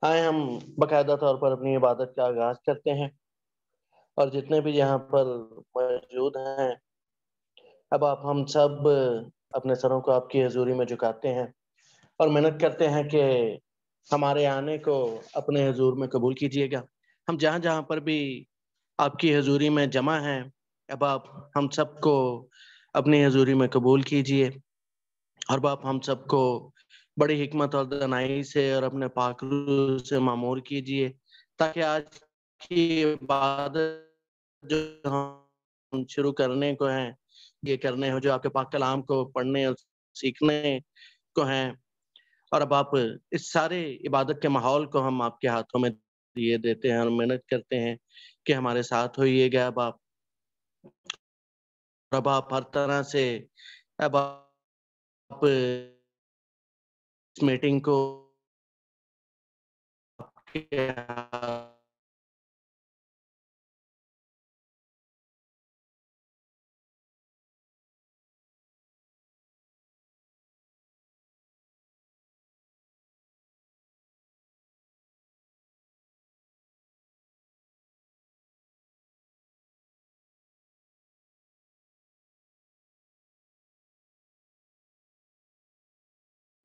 آئے ہم باقاعدہ طور پر اپنی عبادت کا آغاز کرتے ہیں، اور جتنے بھی یہاں پر موجود ہیں، اب آپ ہم سب اپنے سروں کو آپ کی حضوری میں جھکاتے ہیں اور محنت کرتے ہیں کہ ہمارے آنے کو اپنے حضور میں قبول کیجیے گا۔ ہم جہاں جہاں پر بھی آپ کی حضوری میں جمع ہیں، اب آپ ہم سب کو اپنی حضوری میں قبول کیجیے، اور باپ ہم سب کو بڑی حکمت اور دانائی سے اور اپنے پاک روح سے معمور کیجیے، تاکہ آج کی عبادت جو ہم شروع کرنے کو ہیں، یہ کرنے ہو جو آپ کے پاک کلام کو پڑھنے اور سیکھنے کو ہیں، اور اب آپ اس سارے عبادت کے ماحول کو ہم آپ کے ہاتھوں میں دیے دیتے ہیں اور محنت کرتے ہیں کہ ہمارے ساتھ ہوئیے گا۔ اب آپ ہر طرح سے اب آپ اس میٹنگ کو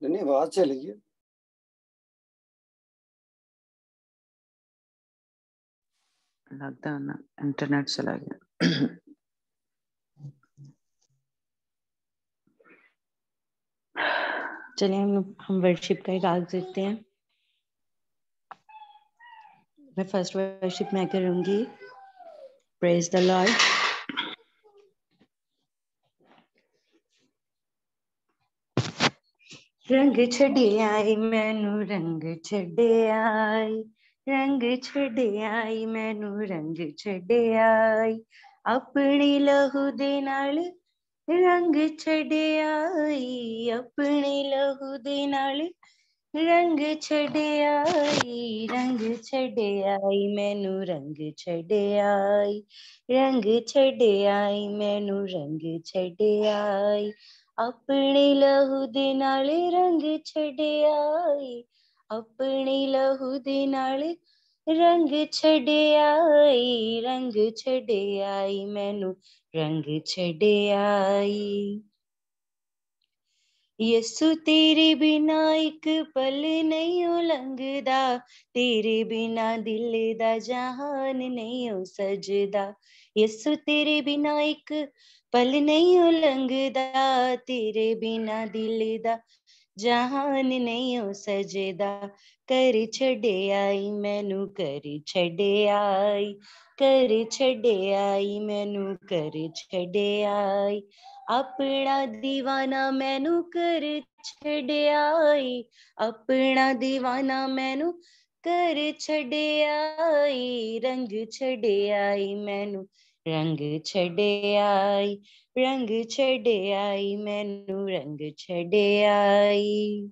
نہیں آواز چلی گئی، لگتا ہے نا انٹرنیٹ چلا گیا۔ چلیے ہم ورشپ کا آغاز دیتے ہیں۔ میں فرسٹ ورشپ میں کروں گی پریز دا لارڈ۔ رنگ چھڑے آئی مینو رنگ چھڑے آئی، رنگ چھڑے آئی مینو رنگ چھڑے آئی، اپنی لہو دے نال رنگ چھڑے آئی، اپنی لہو دے نال رنگ چھڑے آئی، رنگ چھڑے آئی مینو رنگ چھڑے آئی، رنگ چھڑے آئی مینو رنگ چھڑے آئی، اپنی لہو دے نال رنگ چھڑے آئی، اپنی لہو دے نال رنگ چھڑے آئی، رنگ چھڑے آئی مینو رنگ چھڑے آئی۔ یسو تیرے بنا ایک پل نہیں لنگدا، تیرے بنا دل دا جہان نہیں سجدا، یسو تیرے بنا ایک پل نہیں لنگدا، تیرے بنا دل دا جہان نہیں سجدا، کر چھڑے آئی مینو کر چھڑے آئی، کر چھڑے آئی مینو کر چھڑے آئی، اپنا دیوانہ مینو کر چھڑے آئی، اپنا دیوانہ مینو کر چھڑے آئی، رنگ چھڑے آئی مینو رنگ چھڑے آئی، رنگ چھڑے آئی مینو رنگ چھڑے آئی،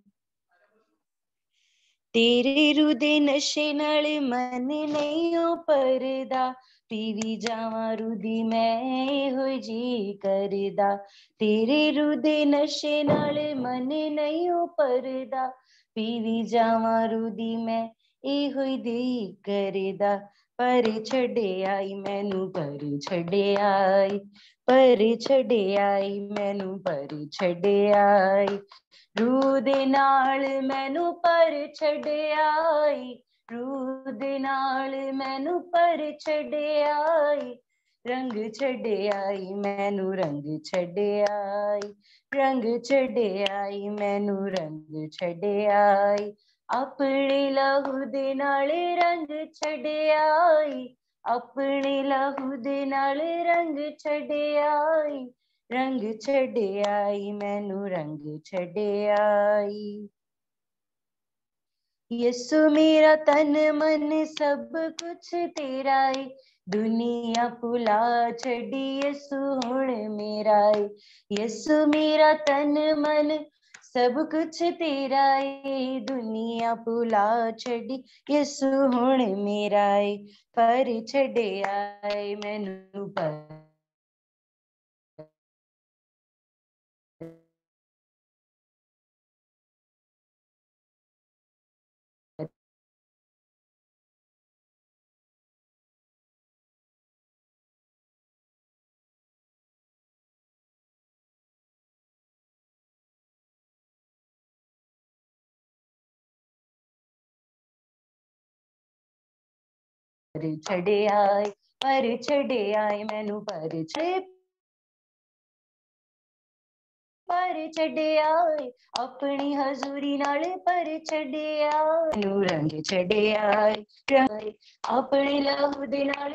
تیرے روح دے نشے نال من نہیں پردا، پیوی جاواں روح دی میں ہوئی جی کردا، تیرے روح دے نشے نال من نہیں پردا، پیوی جاواں روح دی میں اے ہوئی دی کردا، پر چھڑے آئی مینو پر چھڑے آئی، پر چھڑے آئی مینو پر چھڑے آئی، روح دے نال مینو پر چھڑے آئی، روح دے نال مینو پر چھڑے آئی، رنگ چھڑے آئی مینو رنگ چھڑے آئی، رنگ چھڑے آئی مینو رنگ چھڑے آئی، اپنے لہو دے نال رنگ چھڑے آئی، اپنے لہو دے نال رنگ چھڑے آئی، رنگ چھڑے آئی مینو رنگ چھڑے آئی، یسو میرا تن من سب کچھ تیرا ہے، دنیا بھلا چھڑی یسو ہن میرا ہے، یسو میرا تن من سب کچھ تیرا ہے، دنیا بھلا چھڑی یسو ہن میرا ہے، پر چھڑے آئے مینو پر ਛੜੇ ਆਏ ਮੈਨੂੰ ਪਰ ਛੜੇ ਆਏ ਆਪਣੀ ਹਜ਼ੂਰੀ ਨਾਲ ਪਰ ਛੜੇ ਆਏ ਨੂੰ ਰੰਗ ਛੜੇ ਆਏ ਆਪਣੇ ਲਹੂ ਦੇ ਨਾਲ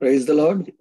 Praise the Lord.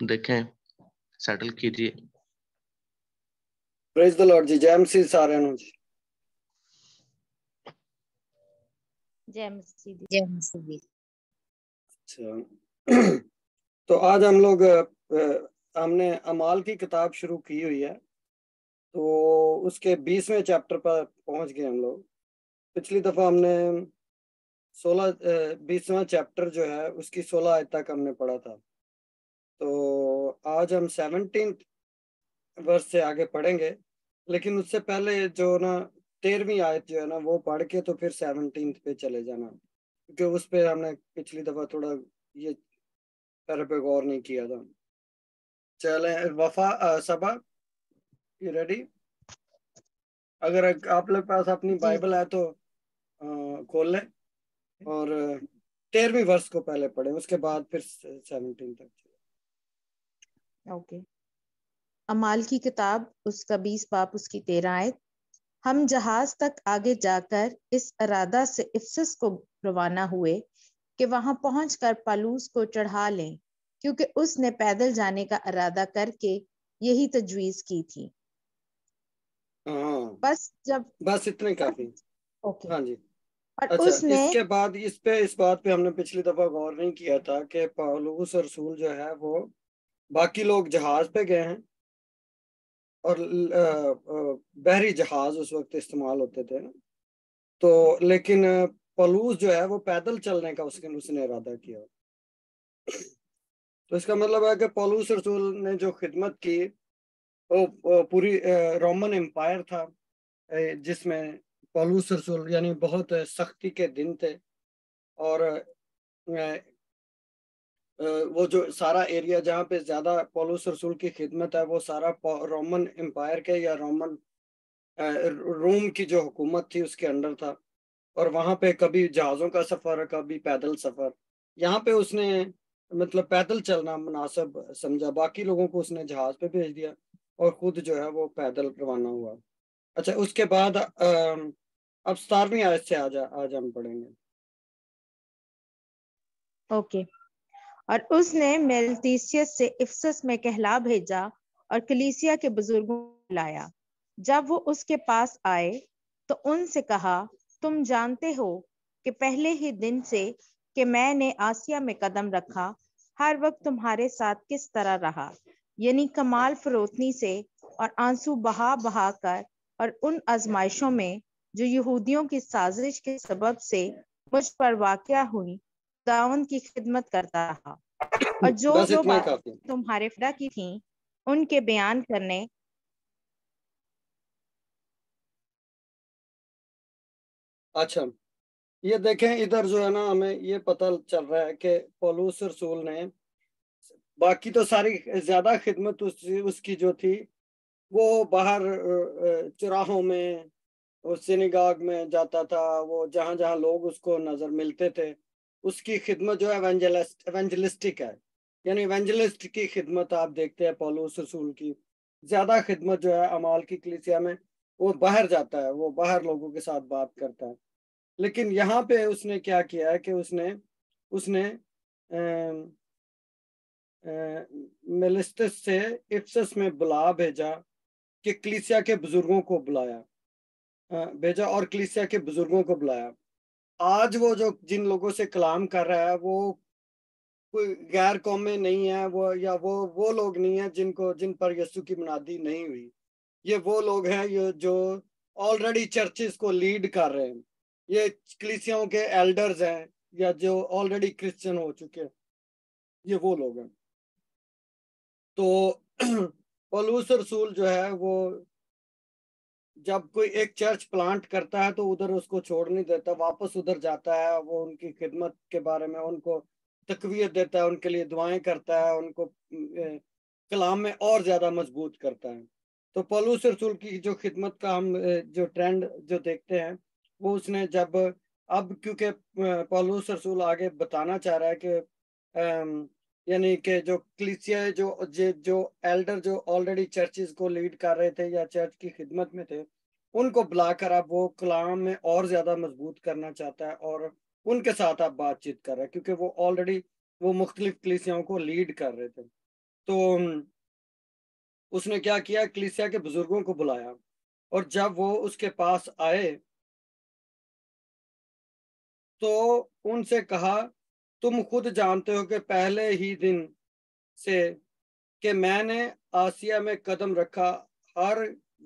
دیکھیں سیٹل کیجیے. پریز دا لارڈ جی. جے مسیح سارے نو جی. جے مسیح دی. جے مسیح. اچھا تو آج ہم لوگ ہم نے اعمال کی کتاب شروع کی ہوئی ہے، تو اس کے 20ویں چیپٹر پر پہنچ گئے ہم لوگ. پچھلی دفعہ ہم نے 20واں چیپٹر جو ہے اس کی 16 آیت تک ہم نے پڑھا تھا. تو آج ہم 17 ورس سے آگے پڑھیں گے، لیکن اس سے پہلے جو نا 13ویں آیت جو ہے نا وہ پڑھ کے تو پھر 17 پہ چلے جانا، کیونکہ اس پہ ہم نے پچھلی دفعہ تھوڑا یہ پہلے پہ غور نہیں کیا تھا. چلیں وفا صبا یو ریڈی؟ اگر آپ لوگ پاس اپنی جی بائبل ہے تو کھول لیں اور 13ویں ورس کو پہلے پڑھیں، اس کے بعد پھر 17 تک. اوکے. اعمال کی کتاب اس کا 20 باب اس کی 13 آیت. ہم جہاز تک آگے جا کر اس ارادہ سے افسس کو روانہ ہوئے کہ وہاں پہنچ کر پالوس کو چڑھا لیں، کیونکہ اس نے پیدل جانے کا ارادہ کر کے یہی تجویز کی تھی. ہاں بس جب بس اتنے کافی. اوکے. ہاں جی. اور اچھا اس نے اس کے بعد اس بات پہ ہم نے پچھلی دفعہ غور نہیں کیا تھا کہ پولس رسول جو ہے وہ باقی لوگ جہاز پہ گئے ہیں اور بحری جہاز اس وقت استعمال ہوتے تھے، تو لیکن پولس جو ہے وہ پیدل چلنے کا اس نے ارادہ کیا. تو اس کا مطلب ہے کہ پولس رسول نے جو خدمت کی وہ پوری رومن امپائر تھا، جس میں پولس رسول یعنی بہت سختی کے دن تھے، اور وہ جو سارا ایریا جہاں پہ زیادہ پولس رسول کی خدمت ہے وہ سارا رومن امپائر کے یا روم کی جو حکومت تھی اس کے انڈر تھا، اور وہاں پہ کبھی جہازوں کا سفر کبھی پیدل سفر. یہاں پہ اس نے مطلب پیدل چلنا مناسب سمجھا، باقی لوگوں کو اس نے جہاز پہ بھیج دیا اور خود جو ہے وہ پیدل روانہ ہوا. اچھا اس کے بعد اب 17ویں آیت سے آج ہم پڑھیں گے. اوکے. اور اس نے میلتیسیس سے افسس میں کہلا بھیجا اور کلیسیا کے بزرگوں کو لایا. جب وہ اس کے پاس آئے تو ان سے کہا، تم جانتے ہو کہ پہلے ہی دن سے کہ میں نے آسیا میں قدم رکھا ہر وقت تمہارے ساتھ کس طرح رہا، یعنی کمال فروتنی سے اور آنسو بہا بہا کر، اور ان آزمائشوں میں جو یہودیوں کی سازش کے سبب سے مجھ پر واقع ہوئی خداوند کی خدمت کرتا رہا، اور جو بس جو اتنا ہی باتیں کافی. تمہارے فدا کی تھیں ان کے بیان کرنے. اچھا یہ دیکھیں ادھر جو ہے نا ہمیں یہ پتہ چل رہا ہے کہ پولس رسول نے باقی تو ساری زیادہ خدمت اس کی جو تھی وہ باہر چراہوں میں سینیگاگ میں جاتا تھا، وہ جہاں جہاں لوگ اس کو نظر ملتے تھے اس کی خدمت جو ہے ایونجلسٹک ہے، یعنی ایونجلسٹ کی خدمت آپ دیکھتے ہیں پولس رسول کی زیادہ خدمت جو ہے اعمال کی کلیسیا میں وہ باہر جاتا ہے، وہ باہر لوگوں کے ساتھ بات کرتا ہے. لیکن یہاں پہ اس نے کیا کیا ہے کہ اس نے میلستس سے افسس میں بلا بھیجا کہ کلیسیا کے بزرگوں کو بھیجا اور کلیسیا کے بزرگوں کو بلایا. آج وہ جو جن لوگوں سے کلام کر رہا ہے وہ کوئی غیر قومیں نہیں ہے، وہ لوگ نہیں ہیں جن پر یسوع کی منادی نہیں ہوئی. یہ وہ لوگ ہیں جو آلریڈی چرچز کو لیڈ کر رہے ہیں، یہ کلیسیاؤں کے ایلڈرز ہیں یا جو آلریڈی کرسچن ہو چکے ہیں، یہ وہ لوگ ہیں. تو پولس رسول جو ہے وہ جب کوئی ایک چرچ پلانٹ کرتا ہے تو ادھر اس کو چھوڑ نہیں دیتا، واپس ادھر جاتا ہے، وہ ان کی خدمت کے بارے میں ان کو تقویت دیتا ہے، ان کے لیے دعائیں کرتا ہے، ان کو کلام میں اور زیادہ مضبوط کرتا ہے. تو پولس رسول کی جو خدمت کا ہم جو ٹرینڈ جو دیکھتے ہیں وہ اس نے جب اب کیونکہ پولس رسول آگے بتانا چاہ رہا ہے کہ یعنی کہ جو کلیسیا جو ایلڈر جو آلریڈی چرچز کو لیڈ کر رہے تھے یا چرچ کی خدمت میں تھے ان کو بلا کر اب وہ کلام میں اور زیادہ مضبوط کرنا چاہتا ہے اور ان کے ساتھ اب بات چیت کر رہا ہے، کیونکہ وہ آلریڈی وہ مختلف کلیسیاؤں کو لیڈ کر رہے تھے. تو اس نے کیا کیا، کلیسیا کے بزرگوں کو بلایا، اور جب وہ اس کے پاس آئے تو ان سے کہا تم خود جانتے ہو کہ پہلے ہی دن سے کہ میں نے آسیا میں قدم رکھا ہر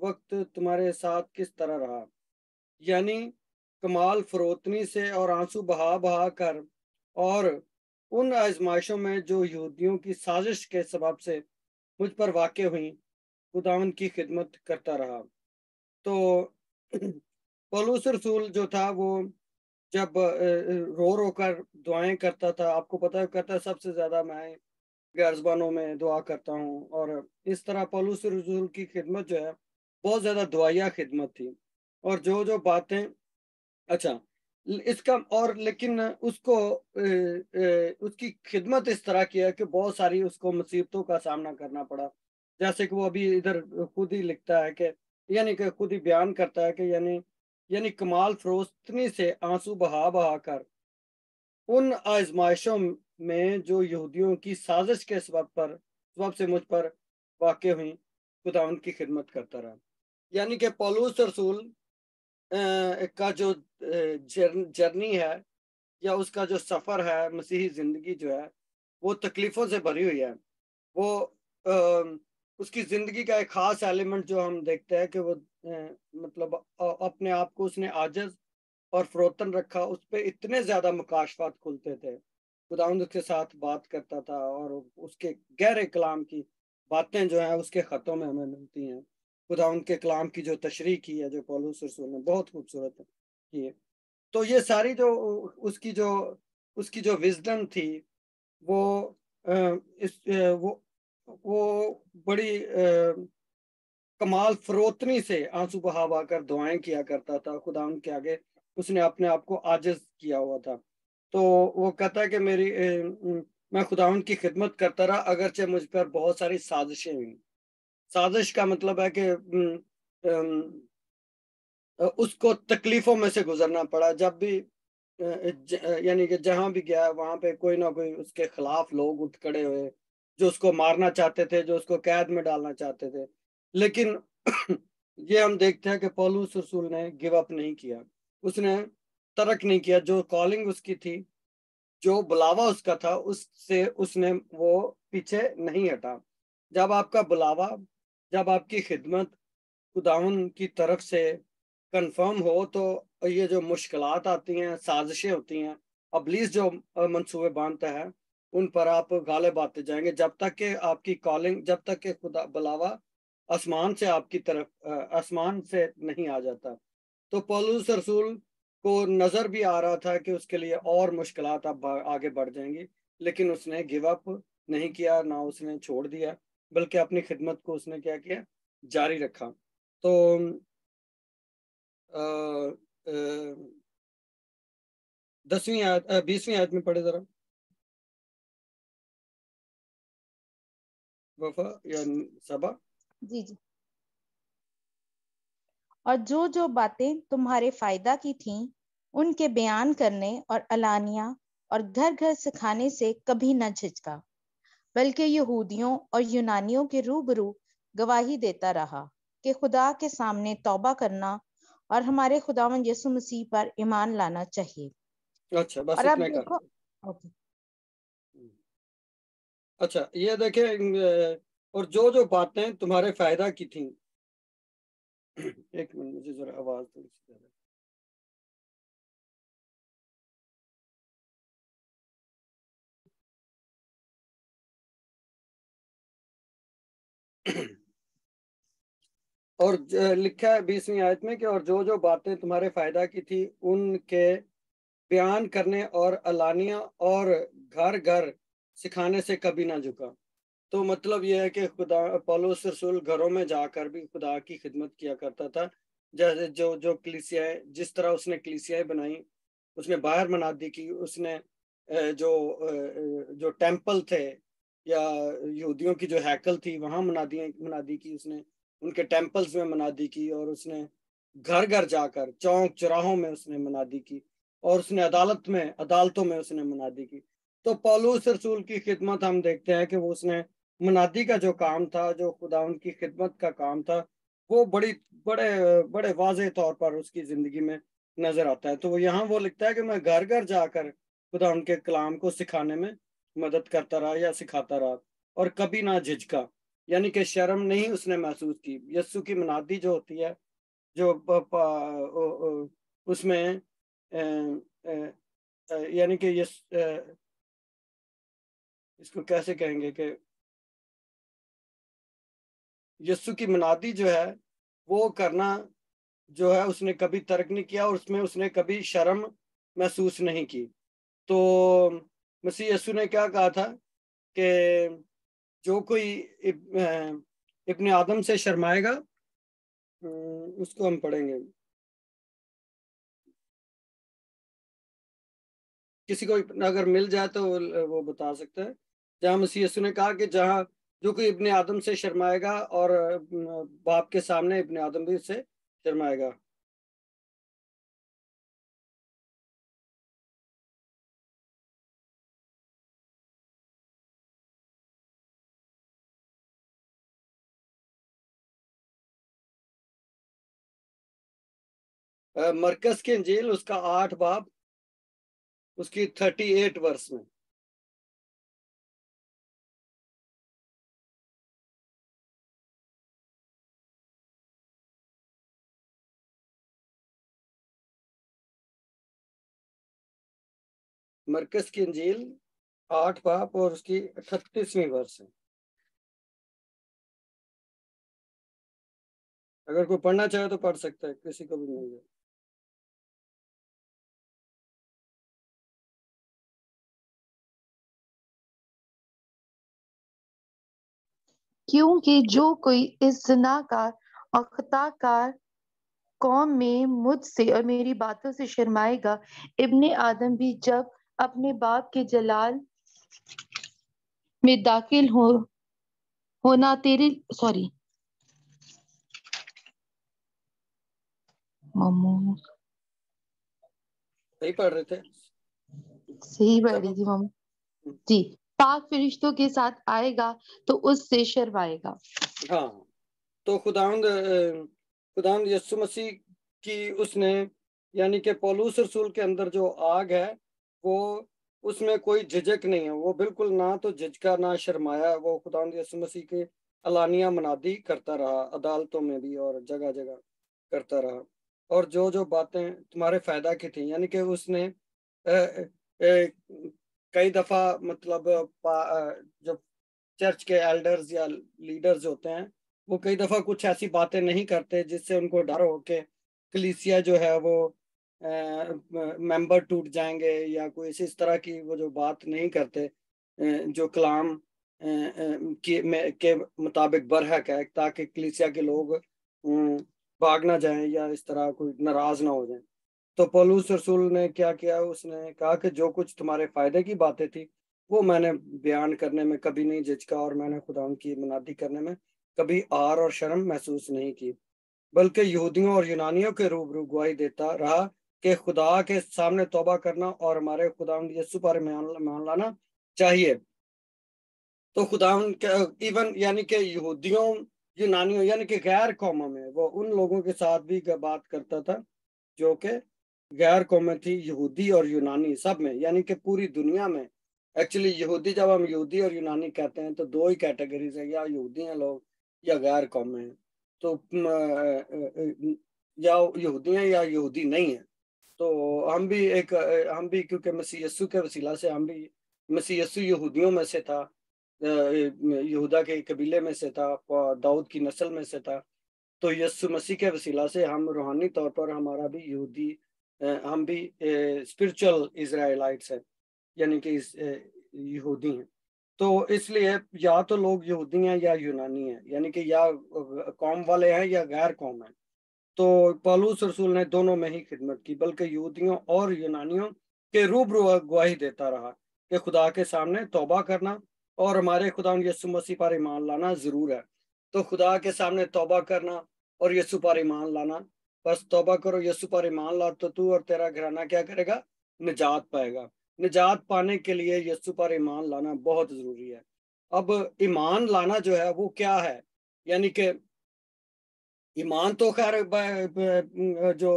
وقت تمہارے ساتھ کس طرح رہا، یعنی کمال فروتنی سے اور آنسو بہا بہا کر، اور ان آزمائشوں میں جو یہودیوں کی سازش کے سبب سے مجھ پر واقع ہوئیں خداوند کی خدمت کرتا رہا۔ تو پولس رسول جو تھا وہ جب رو رو کر دعائیں کرتا تھا، آپ کو پتہ کرتا ہے سب سے زیادہ میں غیر زبانوں میں دعا کرتا ہوں، اور اس طرح پولس رسول کی خدمت جو ہے بہت زیادہ دعائیہ خدمت تھی، اور جو باتیں اچھا اس کا، اور لیکن اس کو اس کی خدمت اس طرح کی ہے کہ بہت ساری اس کو مصیبتوں کا سامنا کرنا پڑا، جیسے کہ وہ ابھی ادھر خود ہی لکھتا ہے کہ یعنی کہ خود ہی بیان کرتا ہے کہ یعنی کمال فروتنی سے آنسو بہا بہا کر ان آزمائشوں میں جو یہودیوں کی سازش کے سبب سے مجھ پر واقع ہوئی خداوند کی خدمت کرتا رہا۔ یعنی کہ پولس رسول کا جو جرنی ہے یا اس کا جو سفر ہے مسیحی زندگی جو ہے وہ تکلیفوں سے بھری ہوئی ہے۔ وہ اس کی زندگی کا ایک خاص ایلیمنٹ جو ہم دیکھتے ہیں کہ وہ مطلب اپنے آپ کو اس نے عاجز اور فروتن رکھا، اس پہ اتنے زیادہ مکاشفات کھلتے تھے، خداوند اس کے ساتھ بات کرتا تھا، اور اس کے گہرے کلام کی باتیں جو ہیں اس کے خطوں میں ہمیں ملتی ہیں۔ خداوند کے کلام کی جو تشریح کی ہے جو پولس رسول نے بہت خوبصورت کی ہے۔ تو یہ ساری جو اس کی جو وزڈم تھی وہ بڑی کمال فروتنی سے آنسو بہا بہا کر دعائیں کیا کرتا تھا خداوند کے آگے، اس نے اپنے آپ کو عاجز کیا ہوا تھا۔ تو وہ کہتا ہے کہ میں خداوند کی خدمت کرتا رہا اگرچہ مجھ پر بہت ساری سازشیں ہوئیں۔ سازش کا مطلب ہے کہ اس کو تکلیفوں میں سے گزرنا پڑا، جب بھی یعنی کہ جہاں بھی گیا وہاں پہ کوئی نہ کوئی اس کے خلاف لوگ اٹھ کھڑے ہوئے جو اس کو مارنا چاہتے تھے، جو اس کو قید میں ڈالنا چاہتے تھے، لیکن یہ ہم دیکھتے ہیں کہ پولس رسول نے گیو اپ نہیں کیا، اس نے ترک نہیں کیا، جو کالنگ اس کی تھی، جو بلاوا اس کا تھا، اس سے اس نے وہ پیچھے نہیں ہٹا۔ جب آپ کا بلاوا، جب آپ کی خدمت خداوند کی طرف سے کنفرم ہو تو یہ جو مشکلات آتی ہیں، سازشیں ہوتی ہیں، ابلیس جو منصوبے باندھتا ہے ان پر آپ غالب آتے جائیں گے، جب تک کہ آپ کی کالنگ، جب تک کہ خدا بلاوا آسمان سے آپ کی طرف آسمان سے نہیں آ جاتا۔ تو پولس رسول کو نظر بھی آ رہا تھا کہ اس کے لیے اور مشکلات اب آگے بڑھ جائیں گی، لیکن اس نے گیو اپ نہیں کیا، نہ اس نے چھوڑ دیا، بلکہ اپنی خدمت کو اس نے کیا کیا، جاری رکھا۔ تو 20ویں آیت میں پڑھے ذرا وفا یا صبا۔ جی جی۔ اور جو باتیں تمہارے فائدہ کی تھیں ان کے بیان کرنے اور علانیہ اور گھر گھر سکھانے سے کبھی نہ جھجکا، بلکہ یہودیوں اور یونانیوں کے روبرو گواہی دیتا رہا کہ خدا کے سامنے توبہ کرنا اور ہمارے خداوند یسوع مسیح پر ایمان لانا چاہیے۔ اچھا بس اور اب اتنا دیکھو، اچھا یہ دیکھیں، اور جو باتیں تمہارے فائدہ کی تھیں، ایک منٹ مجھے ذرا آواز تھوڑی سی زیادہ۔ اور لکھا ہے 20ویں آیت میں کہ اور جو باتیں تمہارے فائدہ کی تھی ان کے بیان کرنے اور علانیہ اور گھر گھر سکھانے سے کبھی نہ جھکا۔ تو مطلب یہ ہے کہ خدا پولس رسول گھروں میں جا کر بھی خدا کی خدمت کیا کرتا تھا، جیسے جو کلیسیاں، جس طرح اس نے کلیسیاں بنائی، اس نے باہر منادی کی، اس نے جو ٹیمپل تھے یا یہودیوں کی جو ہیکل تھی وہاں منادی کی، اس نے ان کے ٹیمپلز میں منادی کی، اور اس نے گھر گھر جا کر چوک چراہوں میں اس نے منادی کی، اور اس نے عدالتوں میں اس نے منادی کی۔ تو پولس رسول کی خدمت ہم دیکھتے ہیں کہ وہ اس نے منادی کا جو کام تھا، جو خداوند کی خدمت کا کام تھا، وہ بڑے واضح طور پر اس کی زندگی میں نظر آتا ہے۔ تو یہاں وہ لکھتا ہے کہ میں گھر گھر جا کر خداوند کے کلام کو سکھانے میں مدد کرتا رہا یا سکھاتا رہا، اور کبھی نہ جھجکا، یعنی کہ شرم نہیں اس نے محسوس کی۔ یسوع کی منادی جو ہوتی ہے، جو اس میں یعنی کہ اس کو کیسے کہیں گے کہ یسوع کی منادی جو ہے وہ کرنا جو ہے اس نے کبھی ترک نہیں کیا، اور اس میں اس نے کبھی شرم محسوس نہیں کی۔ تو مسیح یسوع نے کیا کہا تھا کہ جو کوئی ابن آدم سے شرمائے گا، اس کو ہم پڑھیں گے، کسی کو اگر مل جائے تو وہ بتا سکتا ہے، جہاں مسیح یسوع نے کہا کہ جہاں جو کوئی ابن آدم سے شرمائے گا اور باپ کے سامنے ابن آدم بھی اس سے شرمائے گا۔ مرکز کی انجیل اس کا 8 باب اس کی 38 ورس میں۔ مرکز کی انجیل 8 باب اور اس کی 38ویں ورس ہے۔ اگر کوئی پڑھنا چاہے تو پڑھ سکتا ہے، کسی کو بھی مل جائے۔ کیونکہ جو کوئی اس زنا کار اور خطا کار قوم میں مجھ سے اور میری باتوں سے شرمائے گا، ابن آدم بھی جب اپنے باپ کے جلال میں داخل ہونا تیرے صحیح پڑھ رہے تھے؟ صحیح پڑھ رہی تھی ماما جی، پاک فرشتوں کے ساتھ آئے گا تو اس سے شرمائے گا۔ ہاں، تو خداوند یسوع مسیح کی اس نے، یعنی کہ پولس رسول کے اندر جو آگ ہے، وہ اس میں کوئی جھجک نہیں ہے، وہ بالکل نہ تو جھجکا نہ شرمایا، وہ خداوند یسوع مسیح کے علانیہ منادی کرتا رہا، عدالتوں میں بھی اور جگہ جگہ کرتا رہا، اور جو باتیں تمہارے فائدہ کی تھیں، یعنی کہ اس نے کئی دفعہ مطلب جو چرچ کے ایلڈرز یا لیڈرز ہوتے ہیں، وہ کئی دفعہ کچھ ایسی باتیں نہیں کرتے جس سے ان کو ڈر ہو کہ کلیسیا جو ہے وہ ممبر ٹوٹ جائیں گے، یا کوئی اس طرح کی وہ جو بات نہیں کرتے جو کلام کے مطابق برحق ہے، تاکہ کلیسیا کے لوگ بھاگ نہ جائیں یا اس طرح کوئی ناراض نہ ہو جائیں۔ تو پولس رسول نے کیا کیا؟ اس نے کہا کہ جو کچھ تمہارے فائدے کی باتیں تھی وہ میں نے بیان کرنے میں کبھی نہیں جھجکا، اور میں نے خداوند کی منادی کرنے میں کبھی آر اور شرم محسوس نہیں کی، بلکہ یہودیوں اور یونانیوں کے روبرو گواہی دیتا رہا کہ خدا کے سامنے توبہ کرنا اور ہمارے خداوند یسوع پر ایمان لانا چاہیے۔ تو خداوند ایون یعنی کہ یہودیوں، یونانیوں یعنی کہ غیر قوموں میں، وہ ان لوگوں کے ساتھ بھی بات کرتا تھا جو کہ غیر قومیں تھی، یہودی اور یونانی سب میں، یعنی کہ پوری دنیا میں۔ ایکچولی یہودی، جب ہم یہودی اور یونانی کہتے ہیں تو 2 ہی کیٹیگریز ہیں، یا یہودی ہیں لوگ یا غیر قومیں ہیں۔ تو یا یہودی ہیں یا یہودی نہیں ہیں۔ تو ہم بھی کیونکہ مسیح یسوع کے وسیلہ سے ہم بھی، مسیح یسوع یہودیوں میں سے تھا، یہودا کے قبیلے میں سے تھا، داؤد کی نسل میں سے تھا، تو یسوع مسیح کے وسیلہ سے ہم روحانی طور پر ہمارا بھی یہودی، ہم بھی اسپرچل اسرائیلائٹس ہیں، یعنی کہ یہودی ہیں۔ تو اس لیے یا تو لوگ یہودی ہیں یا یونانی ہیں، یعنی کہ یا قوم والے ہیں یا غیر قوم ہیں۔ تو پولس رسول نے دونوں میں ہی خدمت کی، بلکہ یہودیوں اور یونانیوں کے روبرو گواہی دیتا رہا کہ خدا کے سامنے توبہ کرنا اور ہمارے خداوند یسوع مسیح پر ایمان لانا ضرور ہے۔ تو خدا کے سامنے توبہ کرنا اور یسوع پر ایمان لانا، بس توبہ کرو، یسوع پر ایمان لا، تو اور تیرا گھرانہ کیا کرے گا؟ نجات پائے گا۔ نجات پانے کے لیے یسوع پر ایمان لانا بہت ضروری ہے۔ اب ایمان لانا جو ہے وہ کیا ہے؟ یعنی کہ ایمان تو خیر جو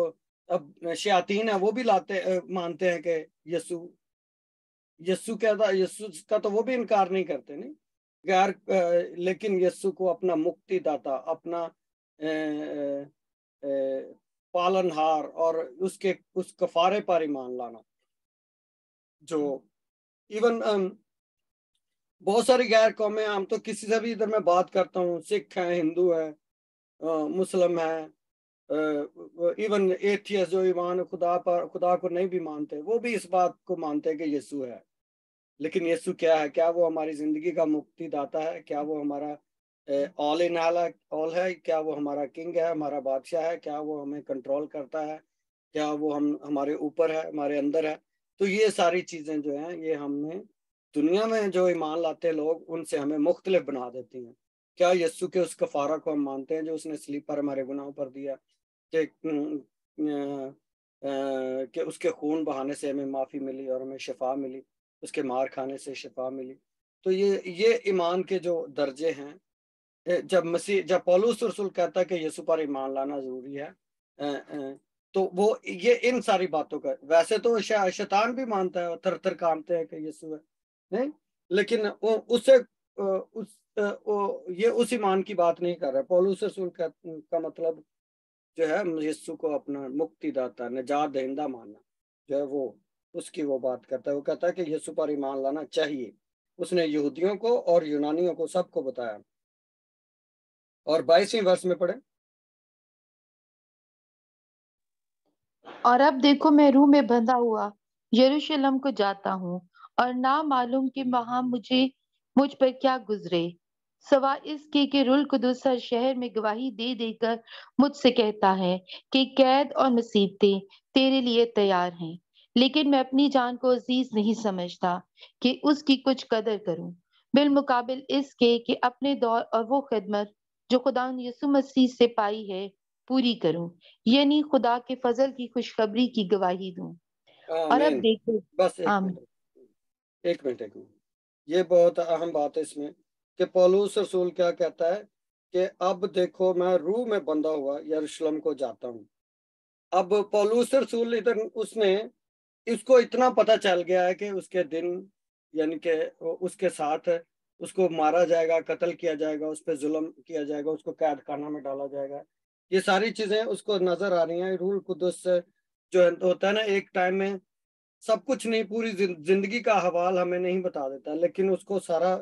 اب شیاطین ہے وہ بھی مانتے ہیں کہ یسو کیا تھا، یسو کا تو وہ بھی انکار نہیں کرتے، نہیں غیر لیکن یسو کو اپنا مکتی داتا، اپنا پالن ہار اور اس کفارے پر ایمان لانا، جو ایون بہت ساری غیر قومیں، ہم تو کسی سے بھی ادھر میں بات کرتا ہوں، سکھ ہیں، ہندو ہے، مسلم ہے، ایون ایتھیس جو ایمان خدا کو نہیں بھی مانتے، وہ بھی اس بات کو مانتے ہیں کہ یسوع ہے. لیکن یسوع کیا ہے؟ کیا وہ ہماری زندگی کا مکتی داتا ہے؟ کیا وہ ہمارا آل ان آل ہے؟ کیا وہ ہمارا کنگ ہے، ہمارا بادشاہ ہے؟ کیا وہ ہمیں کنٹرول کرتا ہے؟ کیا وہ ہمارے اوپر ہے، ہمارے اندر ہے؟ تو یہ ساری چیزیں جو ہیں یہ ہم نے دنیا میں جو ایمان لاتے لوگ ان سے ہمیں مختلف بنا دیتی ہیں. کیا یسوع کے اس کفارہ کو ہم مانتے ہیں جو اس نے صلیب پر ہمارے گناہوں پر دیا، کہ اس کے خون بہانے سے ہمیں معافی ملی اور ہمیں شفا ملی، اس کے مار کھانے سے شفا ملی؟ تو یہ ایمان کے جو درجے ہیں، جب پولس رسول کہتا ہے کہ یسوع پر ایمان لانا ضروری ہے، تو وہ یہ ان ساری باتوں کا، ویسے تو شیطان بھی مانتا ہے، تھر تھر کانپتے ہیں کہ یسوع ہے، نہیں، لیکن یہ اس ایمان کی بات نہیں کر رہا. پولس رسول کا مطلب جو ہے یسوع کو اپنا مکتی داتا، نجات دہندہ ماننا جو ہے، وہ اس کی وہ بات کرتا ہے. وہ کہتا ہے کہ یسوع پر ایمان لانا چاہیے. اس نے یہودیوں کو اور یونانیوں کو سب کو بتایا. اور 22ویں ورس میں پڑھیں. اور اب دیکھو میں روح میں بندھا ہوا یروشلم کو جاتا ہوں، اور نہ معلوم کہ وہاں مجھ پر کیا گزرے، سوا اس کے کہ روح القدس ہر شہر میں گواہی دے دے کر مجھ سے کہتا ہے کہ قید اور مصیبتیں تیرے لیے تیار ہیں. لیکن میں اپنی جان کو عزیز نہیں سمجھتا کہ اس کی کچھ قدر کروں، بالمقابل اس کے کہ اپنے دور اور وہ خدمت جو خدا یسوع مسیح سے پائی ہے پوری کروں، یعنی خدا کے فضل کی خوشخبری کی گواہی دوں. اور اب آمین. دیکھو، بس ایک منٹ. یہ بہت اہم بات ہے اس میں کہ پولس رسول کیا کہتا ہے کہ اب دیکھو میں روح میں بندھا ہوا یروشلم کو جاتا ہوں. اب پولس رسول ادھر اس کو اتنا پتہ چل گیا ہے کہ اس کے دن، یعنی کہ اس کے ساتھ اس کو مارا جائے گا، قتل کیا جائے گا، اس پہ ظلم کیا جائے گا، اس کو قید خانہ میں ڈالا جائے گا. یہ ساری چیزیں اس کو نظر آ رہی ہیں. روح القدس جو ہوتا ہے نا، ایک ٹائم میں سب کچھ نہیں، پوری زندگی کا حوال ہمیں نہیں بتا دیتا، لیکن اس کو سارا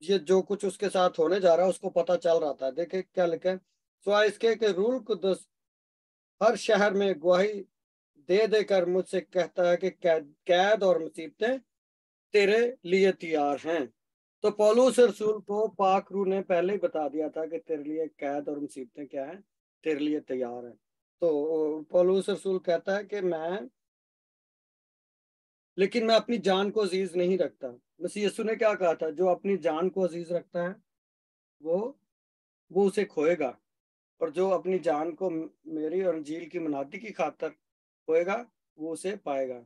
یہ جو کچھ اس کے ساتھ ہونے جا رہا ہے اس کو پتہ چل رہا تھا. دیکھیں کیا لکھا ہے، سوائے اس کے کہ روح القدس ہر شہر میں گواہی دے دے کر مجھ سے کہتا ہے کہ قید اور مصیبتیں تیرے لیے تیار ہیں. تو پولس رسول کو پاک روح نے پہلے ہی بتا دیا تھا کہ تیرے لیے قید اور مصیبتیں کیا ہیں، تیرے لیے تیار ہیں. تو پولس رسول کہتا ہے کہ لیکن میں اپنی جان کو عزیز نہیں رکھتا. مسیح یسوع نے کیا کہا تھا؟ جو اپنی جان کو عزیز رکھتا ہے وہ اسے کھوئے گا، اور جو اپنی جان کو میری اور انجیل کی منادی کی خاطر کھوئے گا وہ اسے پائے گا.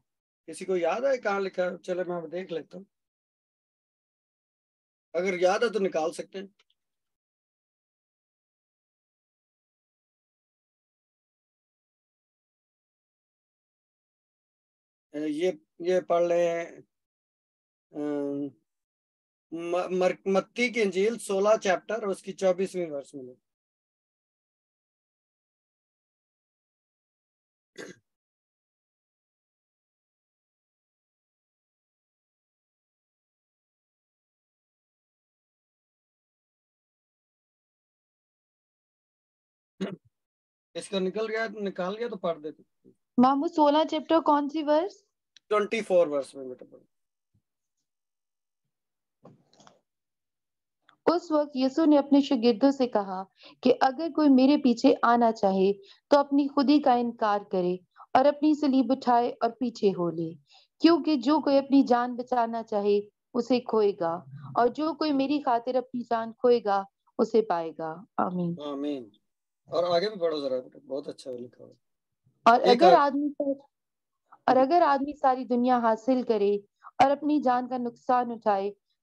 کسی کو یاد ہے کہاں لکھا ہے؟ چلے میں دیکھ لیتا ہوں، اگر یاد ہے تو نکال سکتے ہیں. یہ پڑھ لیں متی کی انجیل 16 چیپٹر اور اس کی 24ویں ورس میں. اس کا نکال گیا تو پڑھ دیتے. مامو 16 چیپٹر کون سی ورس؟ 24 ورس میں بیٹا پڑھ. اس وقت یسوع نے اپنے شاگردوں سے کہا کہ اگر کوئی میرے پیچھے آنا چاہے تو اپنی خودی کا انکار کرے اور اپنی صلیب اٹھائے اور پیچھے ہو لے. کیونکہ جو کوئی اپنی جان بچانا چاہے اسے کھوئے گا، اور جو کوئی میری خاطر اپنی جان کھوئے گا اسے پائے گا. آمین. آمین. اور آگے بھی پڑھو ذرا، بہت اچھا لکھا ہوا. اور اگر آدمی ساری دنیا حاصل کرے اور اپنی جان کا نقصان اٹھائے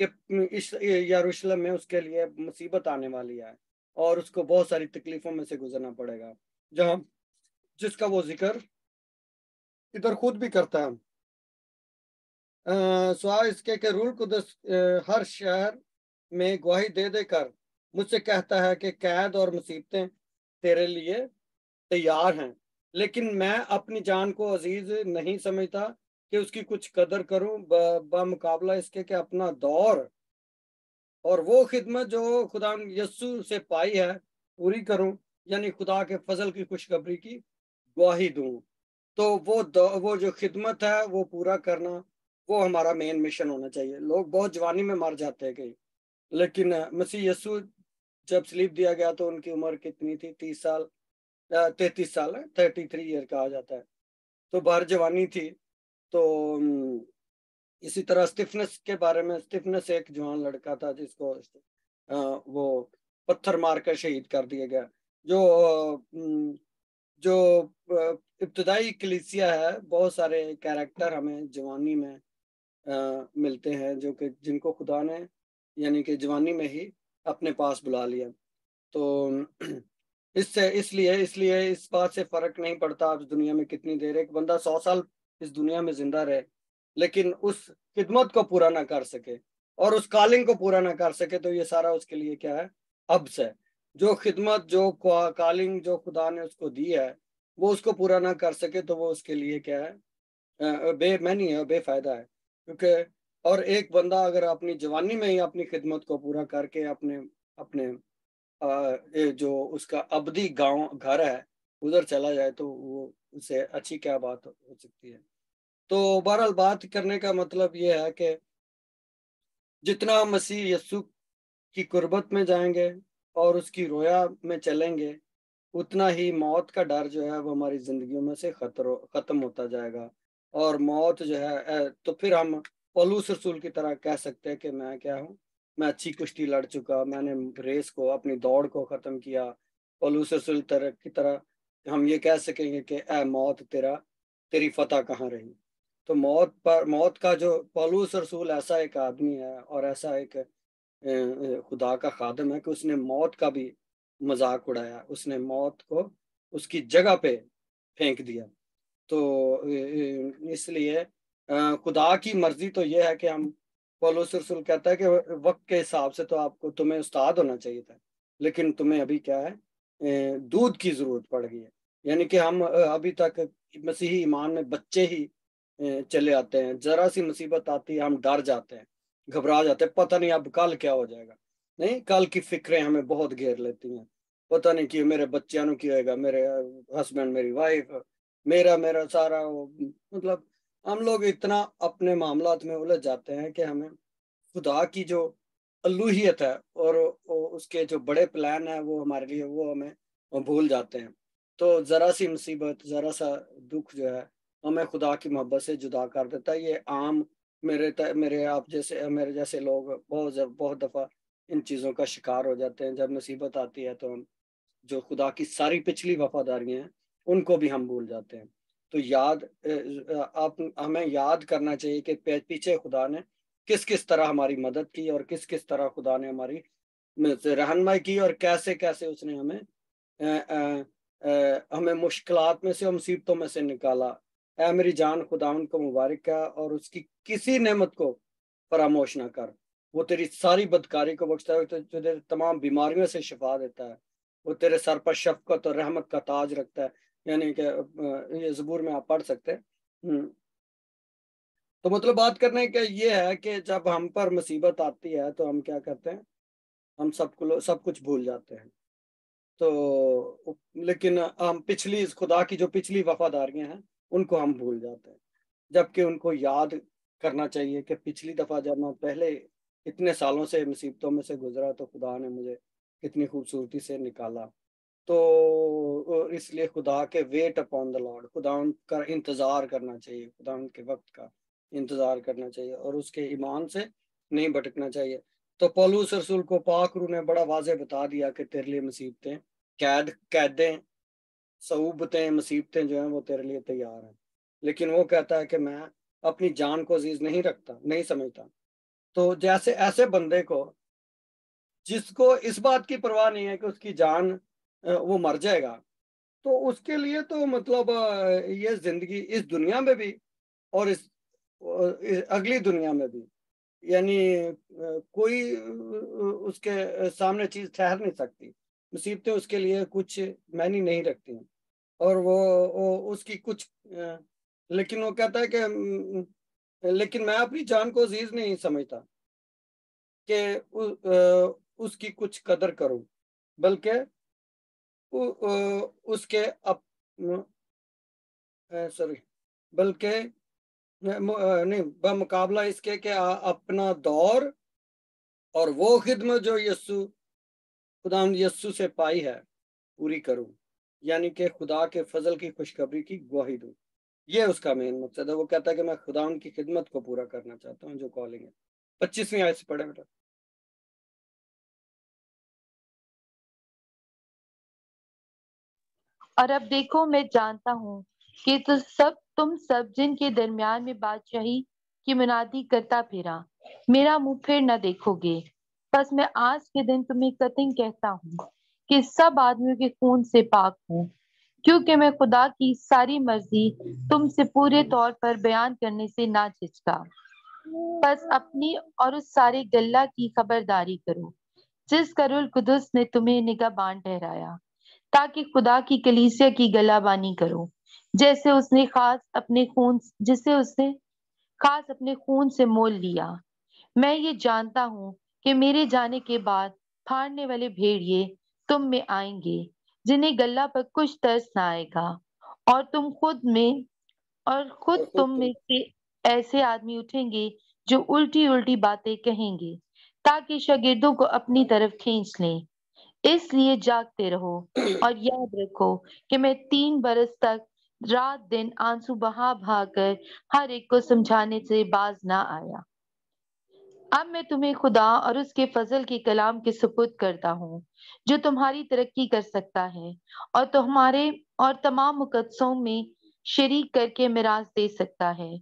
کہ اس یروشلم میں اس کے لیے مصیبت آنے والی ہے اور اس کو بہت ساری تکلیفوں میں سے گزرنا پڑے گا، جس کا وہ ذکر ادھر خود بھی کرتا ہے۔ سوائے اس کے کہ روح القدس ہر شہر میں گواہی دے دے کر مجھ سے کہتا ہے کہ قید اور مصیبتیں تیرے لیے تیار ہیں، لیکن میں اپنی جان کو عزیز نہیں سمجھتا کہ اس کی کچھ قدر کروں، بمقابلہ اس کے کہ اپنا دور اور وہ خدمت جو خدا یسوع سے پائی ہے پوری کروں، یعنی خدا کے فضل کی خوشخبری کی گواہی دوں۔ تو وہ جو خدمت ہے وہ پورا کرنا، وہ ہمارا مین مشن ہونا چاہیے۔ لوگ بہت جوانی میں مر جاتے ہیں کہیں، لیکن مسیح یسوع جب سلیب دیا گیا تو ان کی عمر کتنی تھی؟ 33 سال ہے، 33 ایئر کہا جاتا ہے، تو بھر جوانی تھی۔ تو اسی طرح اسٹیفنس کے بارے میں، اسٹیفنس ایک جوان لڑکا تھا جس کو وہ پتھر مار کر شہید کر دیا گیا۔ جو ابتدائی کلیسیا ہے، بہت سارے کیریکٹر ہمیں جوانی میں ملتے ہیں جو کہ جن کو خدا نے یعنی کہ جوانی میں ہی اپنے پاس بلا لیا۔ تو اس لیے اس بات سے فرق نہیں پڑتا آپ دنیا میں کتنی دیر، ایک بندہ 100 سال اس دنیا میں زندہ رہے لیکن اس خدمت کو پورا نہ کر سکے اور اس کالنگ کو پورا نہ کر سکے، تو یہ سارا اس کے لیے کیا ہے؟ ابس ہے۔ جو خدمت، جو کالنگ جو خدا نے اس کو دی ہے، وہ اس کو پورا نہ کر سکے تو وہ اس کے لیے کیا ہے؟ بے معنی ہے، بے فائدہ ہے۔ کیونکہ اور ایک بندہ اگر اپنی جوانی میں ہی اپنی خدمت کو پورا کر کے اپنے جو اس کا ابدی گھر ہے ادھر چلا جائے تو وہ اسے اچھی کیا بات ہو سکتی ہے۔ تو بہرحال بات کرنے کا مطلب یہ ہے کہ جتنا مسیح یسوع کی قربت میں جائیں گے اور اس کی رویا میں چلیں گے، اتنا ہی موت کا ڈر جو ہے وہ ہماری زندگیوں میں سے ختم ہوتا جائے گا۔ اور موت جو ہے تو پھر ہم پولس رسول کی طرح کہہ سکتے ہیں کہ میں کیا ہوں؟ میں اچھی کشتی لڑ چکا، میں نے ریس کو، اپنی دوڑ کو ختم کیا۔ پولس رسول کی طرح ہم یہ کہہ سکیں گے کہ اے موت تیری فتح کہاں رہی؟ تو موت کا جو پولس رسول ایسا ایک آدمی ہے اور ایسا ایک خدا کا خادم ہے کہ اس نے موت کا بھی مذاق اڑایا، اس نے موت کو اس کی جگہ پہ پھینک دیا۔ تو اس لیے خدا کی مرضی تو یہ ہے کہ ہم، پولس رسول کہتا ہے کہ وقت کے حساب سے تو تمہیں استاد ہونا چاہیے تھا، لیکن تمہیں ابھی کیا ہے؟ دودھ کی ضرورت پڑ گئی ہے۔ یعنی کہ ہم ابھی تک مسیحی ایمان میں بچے ہی چلے آتے ہیں، ذرا سی مصیبت آتی ہے ہم ڈر جاتے ہیں، گھبرا جاتے ہیں، پتہ نہیں اب کل کیا ہو جائے گا۔ نہیں، کل کی فکریں ہمیں بہت گھیر لیتی ہیں، پتہ نہیں کہ میرے بچوں کی ہوئے گا، میرے ہسبینڈ، میری وائف، میرا سارا مطلب ہم لوگ اتنا اپنے معاملات میں الجھ جاتے ہیں کہ ہمیں خدا کی جو الوہیت ہے اور اس کے جو بڑے پلان ہیں وہ ہمارے لیے وہ ہمیں بھول جاتے ہیں۔ تو ذرا سی مصیبت، ذرا سا دکھ جو ہے ہمیں خدا کی محبت سے جدا کر دیتا ہے۔ یہ عام میرے جیسے لوگ بہت دفعہ ان چیزوں کا شکار ہو جاتے ہیں۔ جب مصیبت آتی ہے تو ہم جو خدا کی ساری پچھلی وفاداریاں ہیں ان کو بھی ہم بھول جاتے ہیں۔ تو ہمیں یاد کرنا چاہیے کہ پیچھے خدا نے کس طرح ہماری مدد کی اور کس طرح خدا نے ہماری رہنمائی کی اور کیسے اس نے ہمیں مشکلات میں سے اور مصیبتوں میں سے نکالا۔ اے میری جان خدا ان کو مبارک ہے اور اس کی کسی نعمت کو فراموش نہ کر۔ وہ تیری ساری بدکاری کو بخشتا ہے، جو تیرے تمام بیماریوں سے شفا دیتا ہے، وہ تیرے سر پر شفقت اور رحمت کا تاج رکھتا ہے۔ یعنی کہ یہ زبور میں آپ پڑھ سکتے ہیں۔ تو مطلب بات کرنے کا یہ ہے کہ جب ہم پر مصیبت آتی ہے تو ہم کیا کرتے ہیں؟ ہم سب کچھ بھول جاتے ہیں۔ تو لیکن ہم خدا کی جو پچھلی وفاداریاں ہیں ان کو ہم بھول جاتے ہیں، جبکہ ان کو یاد کرنا چاہیے کہ پچھلی دفعہ جب میں پہلے اتنے سالوں سے مصیبتوں میں سے گزرا تو خدا نے مجھے کتنی خوبصورتی سے نکالا۔ تو اس لیے خدا کے ویٹ اپون دا لارڈ، خدا ان کا انتظار کرنا چاہیے، خدا ان کے وقت کا انتظار کرنا چاہیے اور اس کے ایمان سے نہیں بھٹکنا چاہیے۔ تو پولس رسول کو پاک روح نے بڑا واضح بتا دیا کہ تیرے لیے مصیبتیں، قیدیں، صعوبتیں، مصیبتیں جو ہیں وہ تیرے لیے تیار ہیں، لیکن وہ کہتا ہے کہ میں اپنی جان کو عزیز نہیں سمجھتا۔ تو جیسے ایسے بندے کو جس کو اس بات کی پرواہ نہیں ہے کہ اس کی جان وہ مر جائے گا، تو اس کے لیے تو مطلب یہ زندگی اس دنیا میں بھی اور اس اگلی دنیا میں بھی، یعنی کوئی اس کے سامنے چیز ٹھہر نہیں سکتی، مصیبتیں اس کے لیے کچھ معنی نہیں رکھتی ہیں، اور وہ اس کی کچھ لیکن وہ کہتا ہے کہ لیکن میں اپنی جان کو عزیز نہیں سمجھتا کہ اس کی کچھ قدر کروں، بلکہ اس کے بلکہ نہیں بمقابلہ اس کے کہ اپنا دور اور وہ خدمت جو خدا یسوع سے پائی ہے پوری کروں، یعنی کہ خدا کے فضل کی خوشخبری کی گواہی دوں۔ یہ اس کا مین مقصد ہے۔ وہ کہتا ہے کہ میں خدا ان کی خدمت کو پورا کرنا چاہتا ہوں جو کالنگ ہے۔ 25ویں آیت سے پڑھے بیٹا۔ اور اب دیکھو میں جانتا ہوں کہ تم سب جن کے درمیان میں بادشاہی کی منادی کرتا پھرا میرا منہ پھر نہ دیکھو گے، بس میں آج کے دن تمہیں قطعاً کہتا ہوں کہ سب آدمیوں کے خون سے پاک ہوں، کیونکہ میں خدا کی ساری مرضی تم سے پورے طور پر بیان کرنے سے نہ جھجکا۔ بس اپنی اور اس سارے گلہ کی خبرداری کرو جس کا روح القدس نے تمہیں نگہبان ٹھہرایا، تاکہ خدا کی کلیسیا کی گلہ بانی کرو جسے اس نے خاص اپنے خون سے مول لیا۔ میں یہ جانتا ہوں کہ میرے جانے کے بعد پھاڑنے والے بھیڑیے تم میں آئیں گے جنہیں گلہ پر کچھ ترس نہ آئے گا، اور خود تم میں سے ایسے آدمی اٹھیں گے جو الٹی الٹی باتیں کہیں گے تاکہ شاگردوں کو اپنی طرف کھینچ لیں۔ اس لیے جاگتے رہو اور یاد رکھو کہ میں 3 برس تک رات دن آنسو بہا بہا کر ہر ایک کو سمجھانے سے باز نہ آیا۔ اب میں تمہیں خدا اور اس کے فضل کے کلام کے سپرد کرتا ہوں جو تمہاری ترقی کر سکتا ہے اور تمام مقدسوں میں شریک کر کے میراث دے سکتا ہے۔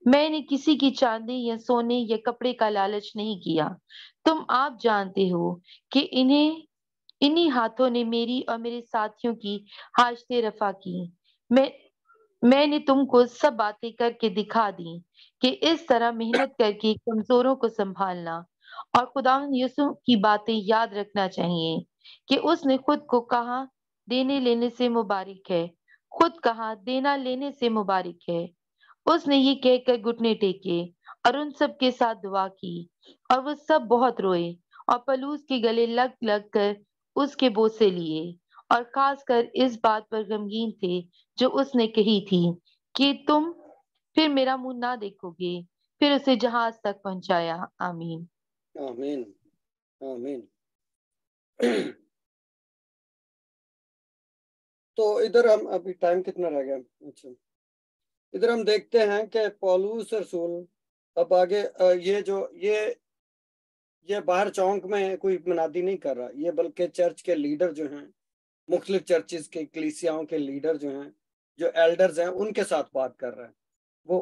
میں نے کسی کی چاندی یا سونے یا کپڑے کا لالچ نہیں کیا۔ تم آپ جانتے ہو کہ انہی ہاتھوں نے میری اور میرے ساتھیوں کی حاجتیں رفع کی۔ میں نے تم کو سب باتیں کر کے دکھا دی کہ اس طرح محنت کر کے کمزوروں کو سنبھالنا اور خداوند یسوع کی باتیں یاد رکھنا چاہیے کہ اس نے خود کو کہا دینے لینے سے مبارک ہے۔ اس نے یہ کہہ کر گھٹنے ٹیکے اور ان سب کے ساتھ دعا کی، اور وہ سب بہت روئے اور پولس کے گلے لگ لگ کر اس کے بوسے لیے، اور خاص کر اس بات پر غمگین تھے جو اس نے کہی تھی کہ تم پھر میرا منہ نہ دیکھو گے، پھر اسے جہاز تک پہنچایا۔ آمین آمین آمین۔ تو ادھر ہم ابھی ٹائم کتنا رہ گیا؟ اچھا، ادھر ہم دیکھتے ہیں کہ پولس رسول اب آگے یہ باہر چونک میں کوئی منادی نہیں کر رہا، یہ بلکہ چرچ کے لیڈر جو ہیں، مختلف چرچز کے کلیسیاؤں کے لیڈر جو ہیں، جو ایلڈرز ہیں، ان کے ساتھ بات کر رہا ہے۔ وہ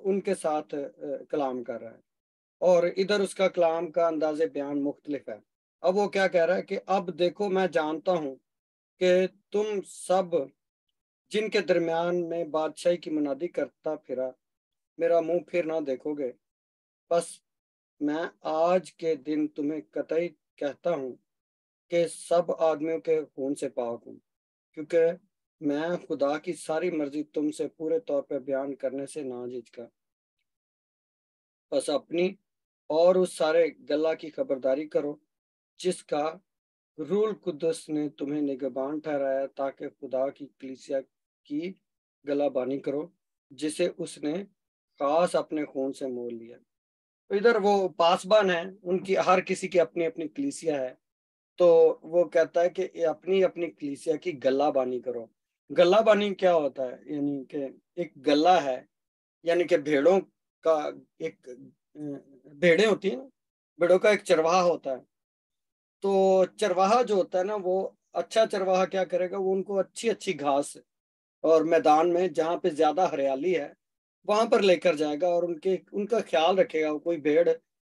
ان کے ساتھ کلام کر رہا ہے، اور ادھر اس کا کلام کا انداز بیان مختلف ہے۔ اب وہ کیا کہہ رہا ہے کہ اب دیکھو میں جانتا ہوں کہ تم سب جن کے درمیان میں بادشاہی کی منادی کرتا پھرا میرا منہ پھر نہ دیکھو گے، بس میں آج کے دن تمہیں قطعی کہتا ہوں کہ سب آدمیوں کے خون سے پاک ہوں، کیونکہ میں خدا کی ساری مرضی تم سے پورے طور پہ بیان کرنے سے نہ جھجکا۔ بس اپنی اور اس سارے گلہ کی خبرداری کرو جس کا روح القدس نے تمہیں نگہبان ٹھہرایا، تاکہ خدا کی کلیسیا کی گلہ بانی کرو جسے اس نے خاص اپنے خون سے مول لیا۔ ادھر وہ پاسبان ہیں، ان کی ہر کسی کی اپنی اپنی کلیسیا ہے، تو وہ کہتا ہے کہ اپنی اپنی کلیسیا کی گلہ بانی کرو۔ گلہ بانی کیا ہوتا ہے؟ یعنی کہ ایک گلہ ہے، یعنی کہ بھیڑوں کا ایک بھیڑیں ہوتی ہیں، بھیڑوں کا ایک چرواہا ہوتا ہے۔ تو چرواہا جو ہوتا ہے نا، وہ اچھا چرواہا کیا کرے گا، وہ ان کو اچھی اچھی گھاس اور میدان میں جہاں پہ زیادہ ہریالی ہے وہاں پر لے کر جائے گا، اور ان کا خیال رکھے گا۔ کوئی بھیڑ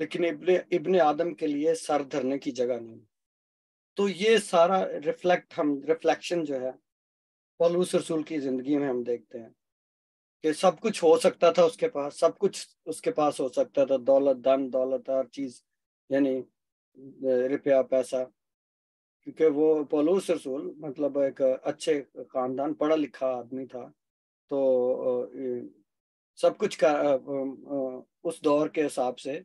لیکن ابن آدم کے لیے سر دھرنے کی جگہ نہیں. تو یہ سارا ریفلیکشن جو ہے پولس رسول کی زندگی میں ہم دیکھتے ہیں کہ سب کچھ ہو سکتا تھا اس کے پاس، سب کچھ اس کے پاس ہو سکتا تھا، دولت، دن دولت، ہر چیز، یعنی روپیہ، پیسہ، کیونکہ وہ پولس رسول مطلب ایک اچھے خاندان، پڑھا لکھا آدمی تھا. تو سب کچھ کا اس دور کے حساب سے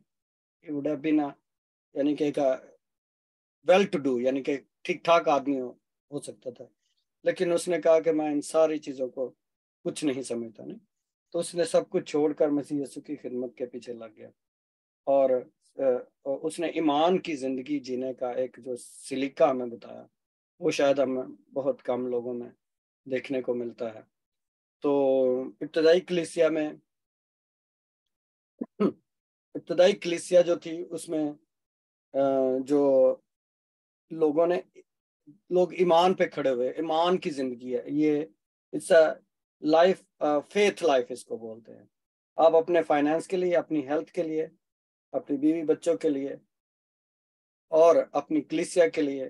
یعنی کہ ایک ویل ٹو ڈو، یعنی کہ ٹھیک ٹھاک آدمی ہو سکتا تھا. لیکن اس نے کہا کہ میں ان ساری چیزوں کو کچھ نہیں سمجھتا. نہیں تو اس نے سب کچھ چھوڑ کر مسیح یسوع کی خدمت کے پیچھے لگ گیا، اور اس نے ایمان کی زندگی جینے کا ایک جو سلیقہ ہمیں بتایا، وہ شاید ہمیں بہت کم لوگوں میں دیکھنے کو ملتا ہے. تو ابتدائی کلیسیا جو تھی، اس میں جو لوگ ایمان پہ کھڑے ہوئے، ایمان کی زندگی ہے یہ، it's a life, faith life اس کو بولتے ہیں. آپ اپنے فائنینس کے لیے، اپنی ہیلتھ کے لیے، اپنی بیوی بچوں کے لیے، اور اپنی کلیسیا کے لیے،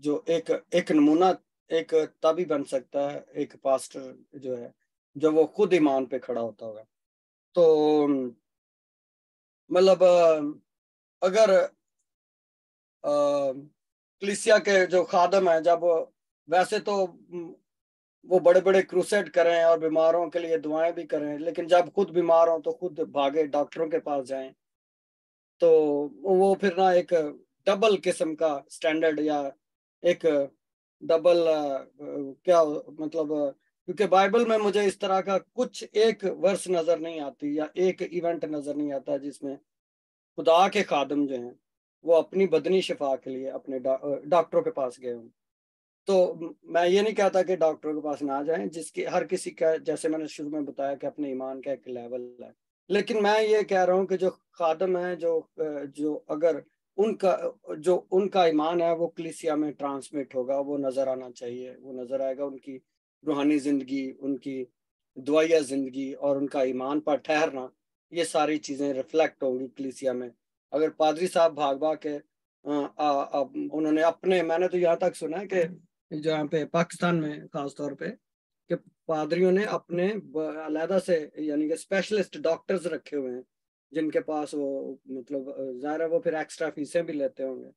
جو ایک نمونہ ایک تبھی بن سکتا ہے ایک پاسٹر جو ہے، جو وہ خود ایمان پہ کھڑا ہوتا ہوگا. تو مطلب اگر کلیسیا کے جو خادم ہیں، جب ویسے تو وہ بڑے بڑے کروسیڈ کریں اور بیماروں کے لیے دعائیں بھی کریں، لیکن جب خود بیمار ہوں تو خود بھاگے ڈاکٹروں کے پاس جائیں، تو وہ پھر نہ ایک ڈبل قسم کا سٹینڈرڈ، یا ایک ڈبل کیا مطلب، کیونکہ بائبل میں مجھے اس طرح کا کچھ ایک ورس نظر نہیں آتی یا ایک ایونٹ نظر نہیں آتا جس میں خدا کے خادم جو ہیں وہ اپنی بدنی شفا کے لیے اپنے ڈاکٹروں کے پاس گئے ہوں. تو میں یہ نہیں کہتا کہ ڈاکٹروں کے پاس نہ جائیں، جس کی ہر کسی کا، جیسے میں نے شروع میں بتایا کہ اپنے ایمان کا ایک لیول ہے. لیکن میں یہ کہہ رہا ہوں کہ جو خادم ہیں، جو اگر ان کا ایمان ہے وہ کلیسیا میں ٹرانسمٹ ہوگا، وہ نظر آنا چاہیے، وہ نظر آئے گا. ان کی روحانی زندگی، ان کی دعائیہ زندگی اور ان کا ایمان پر ٹھہرنا، یہ ساری چیزیں ریفلیکٹ ہوں گی کلیسیا میں. اگر پادری صاحب بھاگ کے انہوں نے میں نے تو یہاں تک سنا ہے کہ جہاں پہ پاکستان میں خاص طور پہ، کہ پادریوں نے اپنے علیحدہ سے یعنی کہ اسپیشلسٹ ڈاکٹرز رکھے ہوئے ہیں، جن کے پاس وہ مطلب ظاہر ہے وہ پھر ایکسٹرا فیسیں بھی لیتے ہوں گے.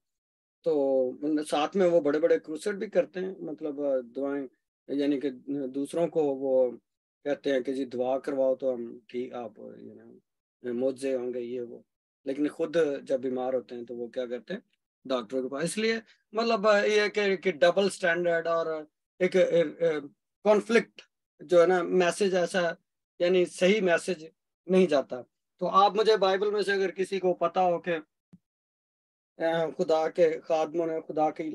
تو ساتھ میں وہ بڑے بڑے کروسیڈ بھی کرتے ہیں، مطلب دعائیں، یعنی کہ دوسروں کو وہ کہتے ہیں کہ جی دعا کرواؤ تو ہم ٹھیک، آپ معجزے ہوں گے یہ وہ. لیکن خود جب بیمار ہوتے ہیں تو وہ کیا کرتے ہیں؟ ڈاکٹروں کے پاس. اس لیے مطلب یہ کہ ڈبل سٹینڈرڈ اور ایک کانفلکٹ جو ہے نا، میسج ایسا یعنی صحیح میسج نہیں جاتا. تو آپ مجھے بائبل میں سے اگر کسی کو پتا ہو کہ خدا کے خادموں نے، خدا کے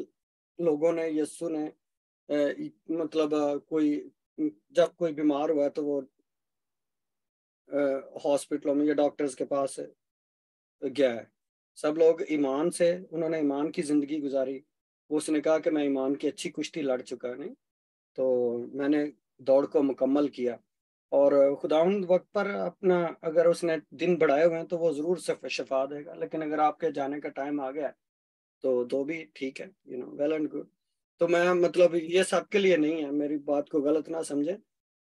لوگوں نے، یسوع نے مطلب جب کوئی بیمار ہوا ہے تو وہ ہاسپٹلوں میں یا ڈاکٹرز کے پاس گیا ہے، سب لوگ ایمان سے، انہوں نے ایمان کی زندگی گزاری. اس نے کہا کہ میں ایمان کی اچھی کشتی لڑ چکا نہیں، تو میں نے دوڑ کو مکمل کیا. اور خداوند وقت پر اپنا، اگر اس نے دن بڑھائے ہوئے ہیں تو وہ ضرور شفا دے گا. لیکن اگر آپ کے جانے کا ٹائم آ گیا تو بھی ٹھیک ہے، ویل اینڈ گڈ. تو میں مطلب یہ سب کے لیے نہیں ہے، میری بات کو غلط نہ سمجھے.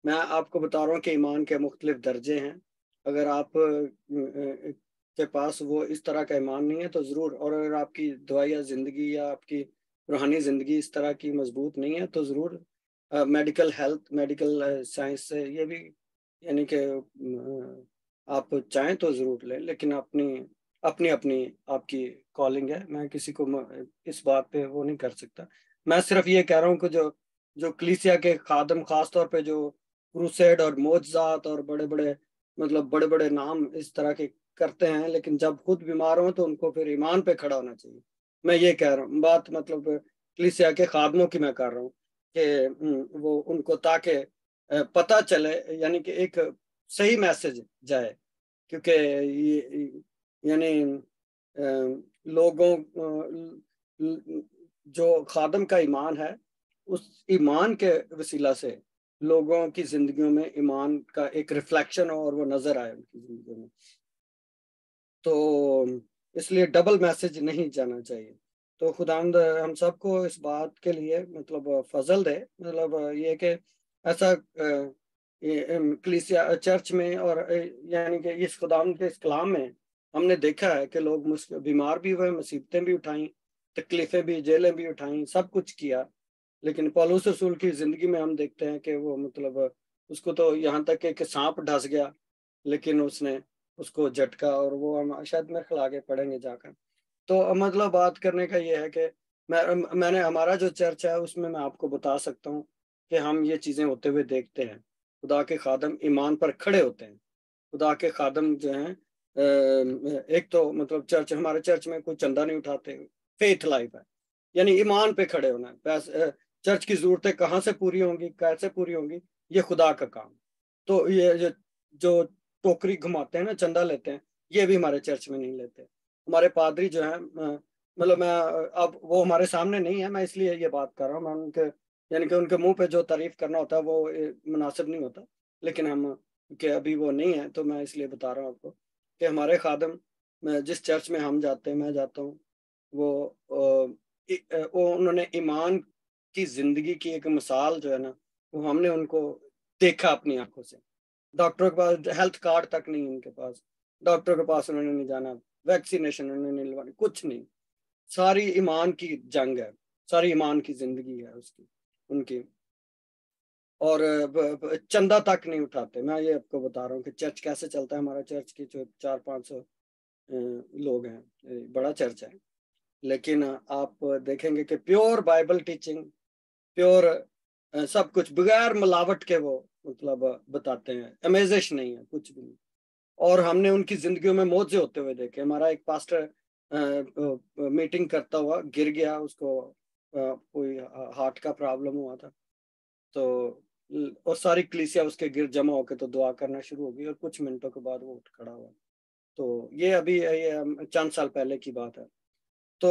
میں آپ کو بتا رہا ہوں کہ ایمان کے مختلف درجے ہیں. اگر آپ کے پاس وہ اس طرح کا ایمان نہیں ہے تو ضرور، اور اگر آپ کی دعائیہ زندگی یا آپ کی روحانی زندگی اس طرح کی مضبوط نہیں ہے تو ضرور میڈیکل ہیلتھ، میڈیکل سائنس سے یہ بھی یعنی کہ آپ چاہیں تو ضرور لیں. لیکن اپنی آپ کی کالنگ ہے، میں کسی کو اس بات پہ وہ نہیں کر سکتا. میں صرف یہ کہہ رہا ہوں کہ جو کلیسیا کے خادم، خاص طور پہ جو کروسیڈ اور معجزات اور بڑے بڑے نام اس طرح کے کرتے ہیں، لیکن جب خود بیمار ہوں تو ان کو پھر ایمان پہ کھڑا ہونا چاہیے. میں یہ کہہ رہا ہوں، بات مطلب کلیسیا کے خادموں کی میں کر رہا ہوں کہ وہ ان کو تاکہ پتہ چلے، یعنی کہ ایک صحیح میسج جائے. کیونکہ یعنی لوگوں جو خادم کا ایمان ہے، اس ایمان کے وسیلہ سے لوگوں کی زندگیوں میں ایمان کا ایک ریفلیکشن ہو اور وہ نظر آئے ان کی زندگیوں میں. تو اس لیے ڈبل میسج نہیں جانا چاہیے. تو خداوند ہم سب کو اس بات کے لیے مطلب فضل دے، مطلب یہ کہ ایسا کلیسیا چرچ میں اور یعنی کہ اس خداوند کے اس کلام میں ہم نے دیکھا ہے کہ لوگ بیمار بھی ہوئے، مصیبتیں بھی اٹھائیں، تکلیفیں بھی، جیلیں بھی اٹھائیں، سب کچھ کیا. لیکن پولس رسول کی زندگی میں ہم دیکھتے ہیں کہ وہ مطلب اس کو تو یہاں تک کہ سانپ ڈھس گیا لیکن اس نے اس کو جھٹکا، اور وہ ہم شاید میں کھلا کے پڑھیں گے جا کر. تو مطلب بات کرنے کا یہ ہے کہ میں نے ہمارا جو چرچ ہے اس میں آپ کو بتا سکتا ہوں کہ ہم یہ چیزیں ہوتے ہوئے دیکھتے ہیں. خدا کے خادم ایمان پر کھڑے ہوتے ہیں. خدا کے خادم جو ہیں ایک تو مطلب ہمارے چرچ میں کوئی چندہ نہیں اٹھاتے، فیتھ لائف ہے، یعنی ایمان پہ کھڑے ہونا ہے. چرچ کی ضرورتیں کہاں سے پوری ہوں گی، کیسے پوری ہوں گی، یہ خدا کا کام. تو یہ جو ٹوکری گھماتے ہیں نا، چندہ لیتے ہیں، یہ بھی ہمارے چرچ میں نہیں لیتے. ہمارے پادری جو ہیں مطلب میں اب وہ ہمارے سامنے نہیں ہے، میں اس لیے یہ بات کر رہا ہوں. میں ان کے یعنی کہ ان کے منہ پہ جو تعریف کرنا ہوتا ہے وہ مناسب نہیں ہوتا، لیکن ہم کہ ابھی وہ نہیں ہے تو میں اس لیے بتا رہا ہوں آپ کو کہ ہمارے خادم جس چرچ میں ہم جاتے ہیں، میں جاتا ہوں، وہ انہوں نے ایمان کی زندگی کی ایک مثال جو ہے نا، وہ ہم نے ان کو دیکھا اپنی آنکھوں سے. ڈاکٹر کے پاس ہیلتھ کارڈ تک نہیں ان کے پاس، ڈاکٹر کے پاس انہوں نے نہیں جانا، ویکسینیشن انہوں نے نہیں لگوانی، کچھ نہیں. ساری ایمان کی جنگ ہے، ساری ایمان کی زندگی ہے ان کی. اور چندہ تک نہیں اٹھاتے. میں یہ آپ کو بتا رہا ہوں کہ چرچ کیسے چلتا ہے. ہمارا چرچ کی جو 400-500 لوگ ہیں، بڑا چرچ ہے، لیکن آپ دیکھیں گے کہ پیور بائبل ٹیچنگ، پیور سب کچھ بغیر ملاوٹ کے وہ مطلب بتاتے ہیں. امیزش نہیں ہے کچھ بھی نہیں. اور ہم نے ان کی زندگیوں میں معجزے ہوتے ہوئے دیکھے. ہمارا ایک پاسٹر میٹنگ کرتا ہوا گر گیا، اس کو کوئی ہارٹ کا پرابلم ہوا تھا، تو اور ساری کلیسیا اس کے گر جمع ہو کے تو دعا کرنا شروع ہو گئی، اور کچھ منٹوں کے بعد وہ اٹھ کھڑا ہوا. تو یہ ابھی چند سال پہلے کی بات ہے. تو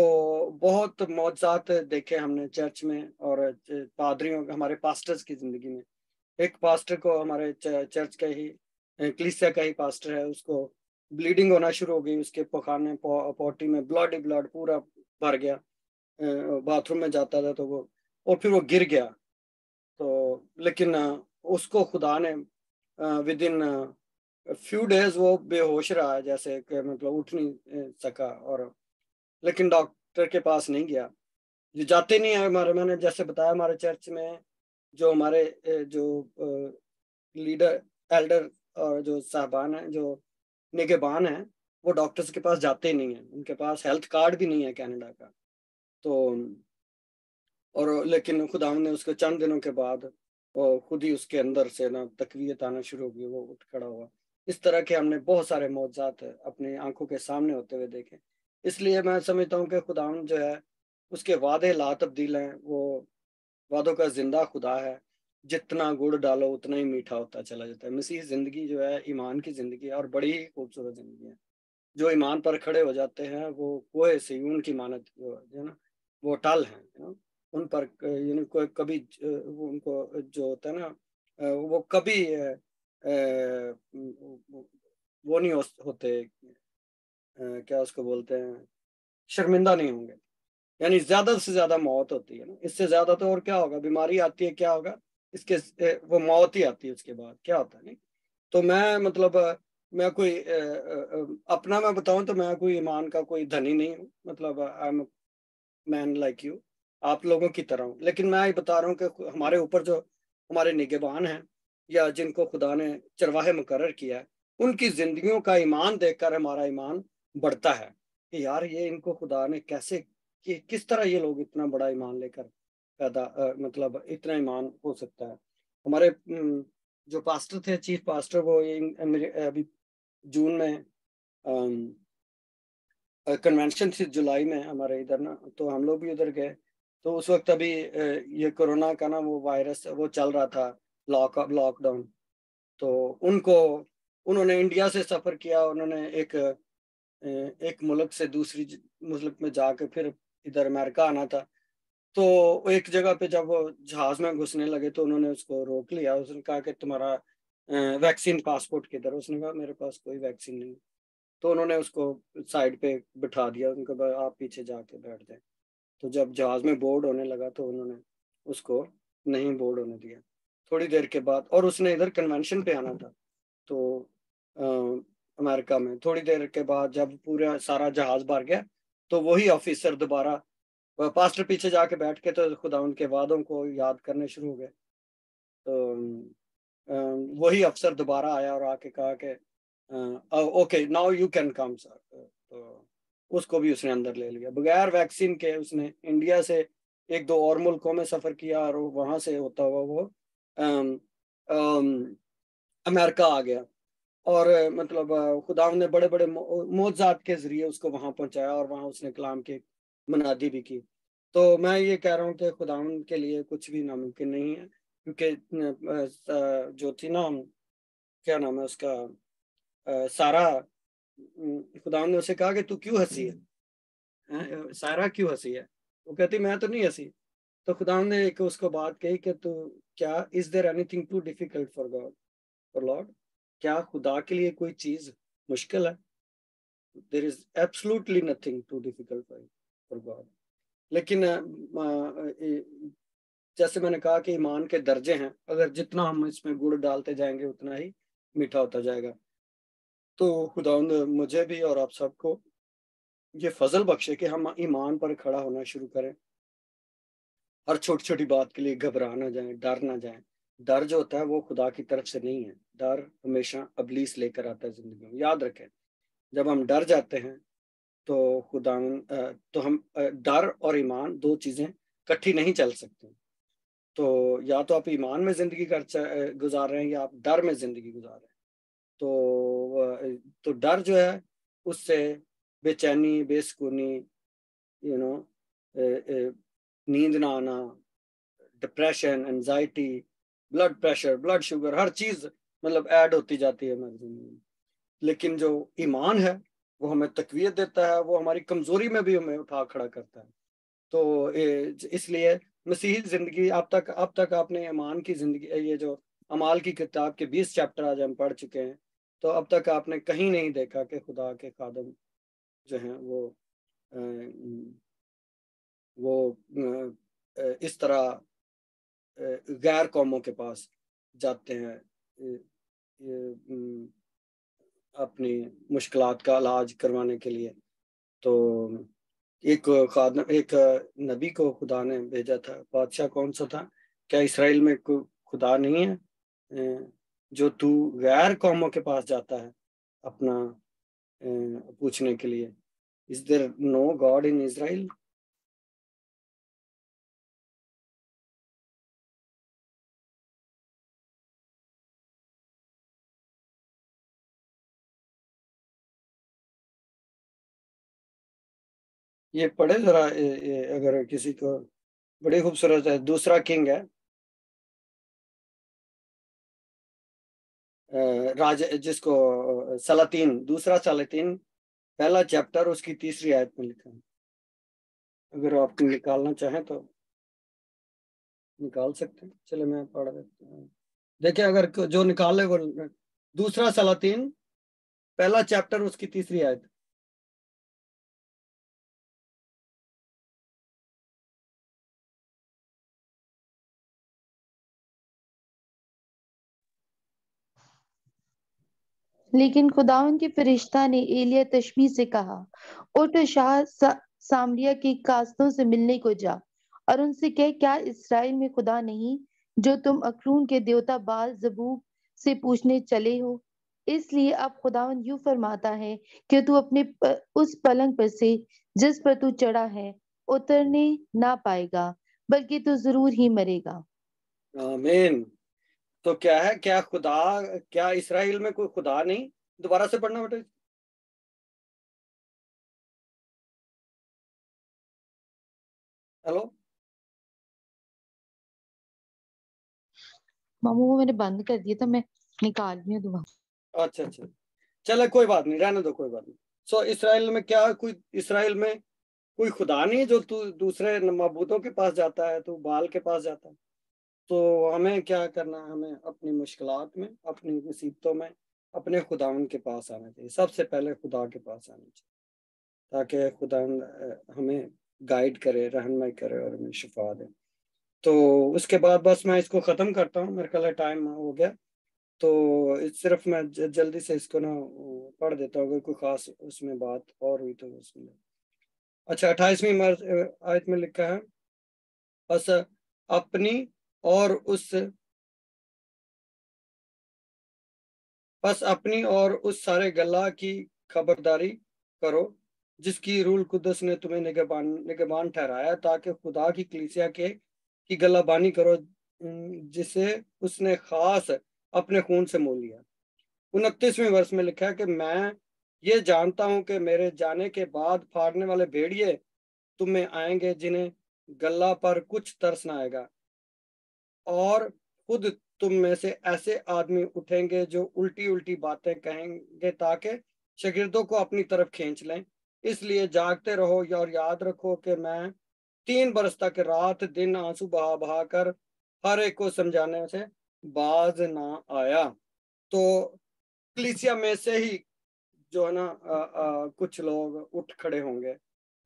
بہت معجزات دیکھے ہم نے چرچ میں اور پادریوں، ہمارے پاسٹرز کی زندگی میں. ایک پاسٹر کو، ہمارے چرچ کا ہی کلیسیا کا ہی پاسٹر ہے، اس کو بلیڈنگ ہونا شروع ہو گئی. اس کے پخانے پوٹی میں بلڈ پورا بھر گیا. باتھ روم میں جاتا تھا تو وہ، اور پھر وہ گر گیا. تو لیکن اس کو خدا نے ودن فیو ڈیز وہ بے ہوش رہا، جیسے کہ مطلب اٹھ نہیں سکا. اور لیکن ڈاکٹر کے پاس نہیں گیا، جاتے نہیں ہیں. میں نے جیسے بتایا ہمارے چرچ میں جو ہمارے جو لیڈر ایلڈر اور جو صاحبان ہیں، جو نگہبان ہیں، وہ ڈاکٹرز کے پاس جاتے نہیں ہیں. ان کے پاس ہیلتھ کارڈ بھی نہیں ہے کینیڈا کا. تو اور لیکن خداوند نے اس کو چند دنوں کے بعد خود ہی اس کے اندر سے نا تقویت آنا شروع ہو گئی، وہ اٹھ کھڑا ہوا. اس طرح کے ہم نے بہت سارے معجزات اپنی آنکھوں کے سامنے ہوتے ہوئے دیکھے. اس لیے میں سمجھتا ہوں کہ خداوند جو ہے اس کے وعدے لا تبدیل ہیں. وہ وعدوں کا زندہ خدا ہے. جتنا گڑ ڈالو اتنا ہی میٹھا ہوتا چلا جاتا ہے. مسیح زندگی جو ہے ایمان کی زندگی ہے، اور بڑی ہی خوبصورت زندگی ہے. جو ایمان پر کھڑے ہو جاتے ہیں وہ کوہ سیون کی مانت جو ہے نا، وہ ٹل ہیں. ان پر یعنی کوئی کبھی ان کو جو ہوتا ہے نا، وہ کبھی وہ نہیں ہوتے، کیا اس کو بولتے ہیں، شرمندہ نہیں ہوں گے. یعنی زیادہ سے زیادہ موت ہوتی ہے نا، اس سے زیادہ تو اور کیا ہوگا. بیماری آتی ہے، کیا ہوگا اس کے، وہ موت ہی آتی ہے. اس کے بعد کیا ہوتا ہے. نہیں تو میں مطلب میں کوئی اپنا میں بتاؤں تو میں کوئی ایمان کا کوئی دھنی نہیں ہوں. مطلب I am mean like you, آپ لوگوں کی طرح ہوں. لیکن میں یہ بتا رہا ہوں کہ ہمارے اوپر جو ہمارے نگہبان ہیں، یا جن کو خدا نے چرواہے مقرر کیا ہے، ان کی زندگیوں کا ایمان دیکھ کر ہمارا ایمان بڑھتا ہے کہ یار یہ ان کو خدا نے کیسے، کس طرح یہ لوگ اتنا بڑا ایمان لے کر پیدا مطلب اتنا ایمان ہو سکتا ہے. ہمارے جو پاسٹر تھے، چیف پاسٹر، وہ ابھی جون میں کنونشن تھی جولائی میں ہمارے ادھر نا، تو ہم لوگ بھی ادھر گئے. تو اس وقت ابھی یہ کورونا کا نا وہ وائرس وہ چل رہا تھا، لاک ڈاؤن. تو انہوں نے انڈیا سے سفر کیا. انہوں نے ایک ملک سے دوسری ملک میں جا کے پھر ادھر امریکہ آنا تھا. تو ایک جگہ پہ جب وہ جہاز میں گھسنے لگے تو انہوں نے اس کو روک لیا. اس نے کہا کہ تمہارا ویکسین پاسپورٹ کدھر؟ اس نے کہا میرے پاس کوئی ویکسین نہیں. تو انہوں نے اس کو سائڈ پہ بٹھا دیا، ان کو آپ پیچھے جا کے بیٹھ جائیں. تو جب جہاز میں بورڈ ہونے لگا تو انہوں نے اس کو نہیں بورڈ ہونے دیا. تھوڑی دیر کے بعد، اور اس نے ادھر کنونشن پہ آنا تھا تو امریکہ میں، تھوڑی دیر کے بعد جب پورا سارا جہاز بھر گیا تو وہی آفیسر دوبارہ، پاسٹر پیچھے جا کے بیٹھ کے تو خدا ان کے وعدوں کو یاد کرنے شروع ہو گئے. تو وہی افسر دوبارہ آیا اور آ کے کہا کہ okay now you can come sir. تو اس کو بھی اس نے اندر لے لیا بغیر ویکسین کے. اس نے انڈیا سے 1-2 اور ملکوں میں سفر کیا اور وہاں سے ہوتا ہوا وہ امریکہ آ گیا. اور مطلب خدا نے بڑے بڑے معجزات کے ذریعے اس کو وہاں پہنچایا اور وہاں اس نے کلام کی منادی بھی کی. تو میں یہ کہہ رہا ہوں کہ خدا کے لیے کچھ بھی ناممکن نہیں ہے، کیونکہ جو تھی نا، کیا نام ہے اس کا، سارا، خدا نے اسے کہا کہ تو کیوں ہنسی ہے، سارا کیوں ہنسی ہے؟ وہ کہتی میں تو نہیں ہنسی. تو خدا نے ایک اس کو بات کہی کہ تو کیا is there anything too difficult for God, for Lord, کیا خدا کے لیے کوئی چیز مشکل ہے؟ There is absolutely nothing too difficult for God. لیکن جیسے میں نے کہا کہ ایمان کے درجے ہیں، اگر جتنا ہم اس میں گڑ ڈالتے جائیں گے اتنا ہی میٹھا ہوتا جائے گا. تو خدا مجھے بھی اور آپ سب کو یہ فضل بخشے کہ ہم ایمان پر کھڑا ہونا شروع کریں، ہر چھوٹی چھوٹی بات کے لیے گھبرا نہ جائیں، ڈر نہ جائیں. ڈر جو ہوتا ہے وہ خدا کی طرف سے نہیں ہے، ڈر ہمیشہ ابلیس لے کر آتا ہے زندگی میں. یاد رکھیں، جب ہم ڈر جاتے ہیں تو خدا تو ہم ڈر اور ایمان 2 چیزیں کٹھی نہیں چل سکتی. تو یا تو آپ ایمان میں زندگی گزار رہے ہیں یا آپ ڈر میں زندگی گزار رہے ہیں. تو ڈر جو ہے اس سے بے چینی، بے سکونی، نیند نہ آنا، depression, anxiety, blood pressure, blood sugar, ہر چیز مطلب ایڈ ہوتی جاتی ہے ہماری زندگی میں. لیکن جو ایمان ہے وہ ہمیں تقویت دیتا ہے، وہ ہماری کمزوری میں بھی ہمیں اٹھا کھڑا کرتا ہے. تو اس لیے مسیحی زندگی اب تک آپ نے ایمان کی زندگی، یہ جو اعمال کی کتاب کے 20 چیپٹر آج ہم پڑھ چکے ہیں، تو اب تک آپ نے کہیں نہیں دیکھا کہ خدا کے خادم جو ہیں وہ اس طرح غیر قوموں کے پاس جاتے ہیں اپنی مشکلات کا علاج کروانے کے لیے. تو ایک نبی کو خدا نے بھیجا تھا. بادشاہ کون سا تھا؟ کیا اسرائیل میں کوئی خدا نہیں ہے جو تو غیر قوموں کے پاس جاتا ہے اپنا پوچھنے کے لیے؟ Is there no God in Israel? یہ پڑھے ذرا، اگر کسی کو، بڑی خوبصورت ہے. دوسرا کنگ ہے، جس کو سلاطین، دوسرا سلاطین، پہلا چیپٹر، اس کی 3 آیت میں لکھا ہے. اگر آپ نکالنا چاہیں تو نکال سکتے ہیں. چلے میں پڑھ دیتا ہوں. دیکھیں اگر جو نکال لے وہ، دوسرا سلاطین پہلا چیپٹر، اس کی 3 آیت. لیکن خداوند کے فرشتہ نے ایلیا تشبیہ سے کہا، اٹھ شاہ سامریا کی کاستوں سے ملنے کو جا اور ان سے کہہ، کیا اسرائیل میں خدا نہیں جو تم اکرون کے دیوتا بال زبوب سے پوچھنے چلے ہو؟ اس لیے اب خداوند یوں فرماتا ہے کہ تو اپنے اس پلنگ پر سے جس پر تو چڑھا ہے اترنے نہ پائے گا، بلکہ تو ضرور ہی مرے گا. آمین. تو کیا ہے، کیا اسرائیل میں کوئی خدا نہیں؟ دوبارہ سے پڑھنا بیٹا. ہیلو ماموں وہ میں نے بند کر دیا تھا، میں نکال رہی ہوں دوبارہ. اچھا چلے کوئی بات نہیں، رہنے دو، کوئی بات نہیں. اسرائیل میں کیا اسرائیل میں کوئی خدا نہیں جو تو دوسرے معبودوں کے پاس جاتا ہے، تو بال کے پاس جاتا ہے؟ تو ہمیں کیا کرنا ہے؟ ہمیں اپنی مشکلات میں، اپنی مصیبتوں میں اپنے خداوند کے پاس آنا چاہیے، سب سے پہلے خدا کے پاس آنا چاہیے، تاکہ خداوند ہمیں گائیڈ کرے، رہنمائی کرے اور ہمیں شفا دے۔ تو اس کے بعد بس میں اس کو ختم کرتا ہوں، میرے خیال ہے ٹائم ہو گیا، تو صرف میں جلدی سے اس کو نا پڑھ دیتا ہوں، کوئی خاص اس میں بات اور ہوئی تو اس میں۔ اچھا 28ویں آیت میں لکھا ہے، بس اپنی اور اس سارے گلا کی خبرداری کرو جس کی روح القدس نے تمہیں نگہبان ٹھہرایا، تاکہ خدا کی کلیسیا کی گلا بانی کرو جسے اس نے خاص اپنے خون سے مول لیا۔ 29ویں ورس میں لکھا ہے کہ میں یہ جانتا ہوں کہ میرے جانے کے بعد پھاڑنے والے بھیڑیے تم میں آئیں گے، جنہیں گلا پر کچھ ترس نہ آئے گا، اور خود تم میں سے ایسے آدمی اٹھیں گے جو الٹی الٹی باتیں کہیں گے تاکہ شاگردوں کو اپنی طرف کھینچ لیں۔ اس لیے جاگتے رہو اور یاد رکھو کہ میں 3 برس تک رات دن آنسو بہا بہا کر ہر ایک کو سمجھانے سے باز نہ آیا۔ تو کلیسیا میں سے ہی جو ہے نا کچھ لوگ اٹھ کھڑے ہوں گے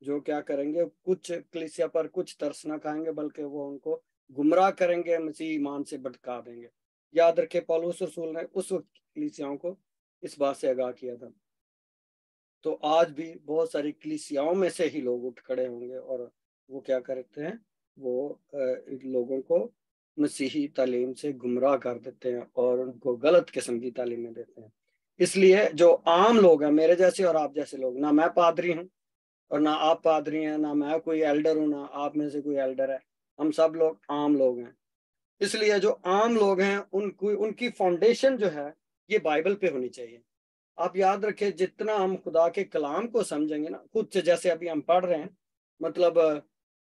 جو کیا کریں گے، کچھ کلیسیا پر کچھ ترس نہ کھائیں گے بلکہ وہ ان کو گمراہ کریں گے، مسیح ایمان سے بھٹکا دیں گے۔ یاد رکھے پولس رسول نے اس وقت کلیسیاؤں کو اس بات سے آگاہ کیا تھا۔ تو آج بھی بہت ساری کلیسیاؤں میں سے ہی لوگ اٹھ کھڑے ہوں گے اور وہ کیا کرتے ہیں، وہ لوگوں کو مسیحی تعلیم سے گمراہ کر دیتے ہیں اور ان کو غلط قسم کی تعلیمیں دیتے ہیں۔ اس لیے جو عام لوگ ہیں، میرے جیسے اور آپ جیسے لوگ، نہ میں پادری ہوں اور نہ آپ پادری ہیں، نہ میں کوئی ایلڈر ہوں، نہ آپ میں سے کوئی ایلڈر ہے، ہم سب لوگ عام لوگ ہیں۔ اس لیے جو عام لوگ ہیں ان کی فاؤنڈیشن جو ہے یہ بائبل پہ ہونی چاہیے۔ آپ یاد رکھیں جتنا ہم خدا کے کلام کو سمجھیں گے نا، خود سے، جیسے ابھی ہم پڑھ رہے ہیں، مطلب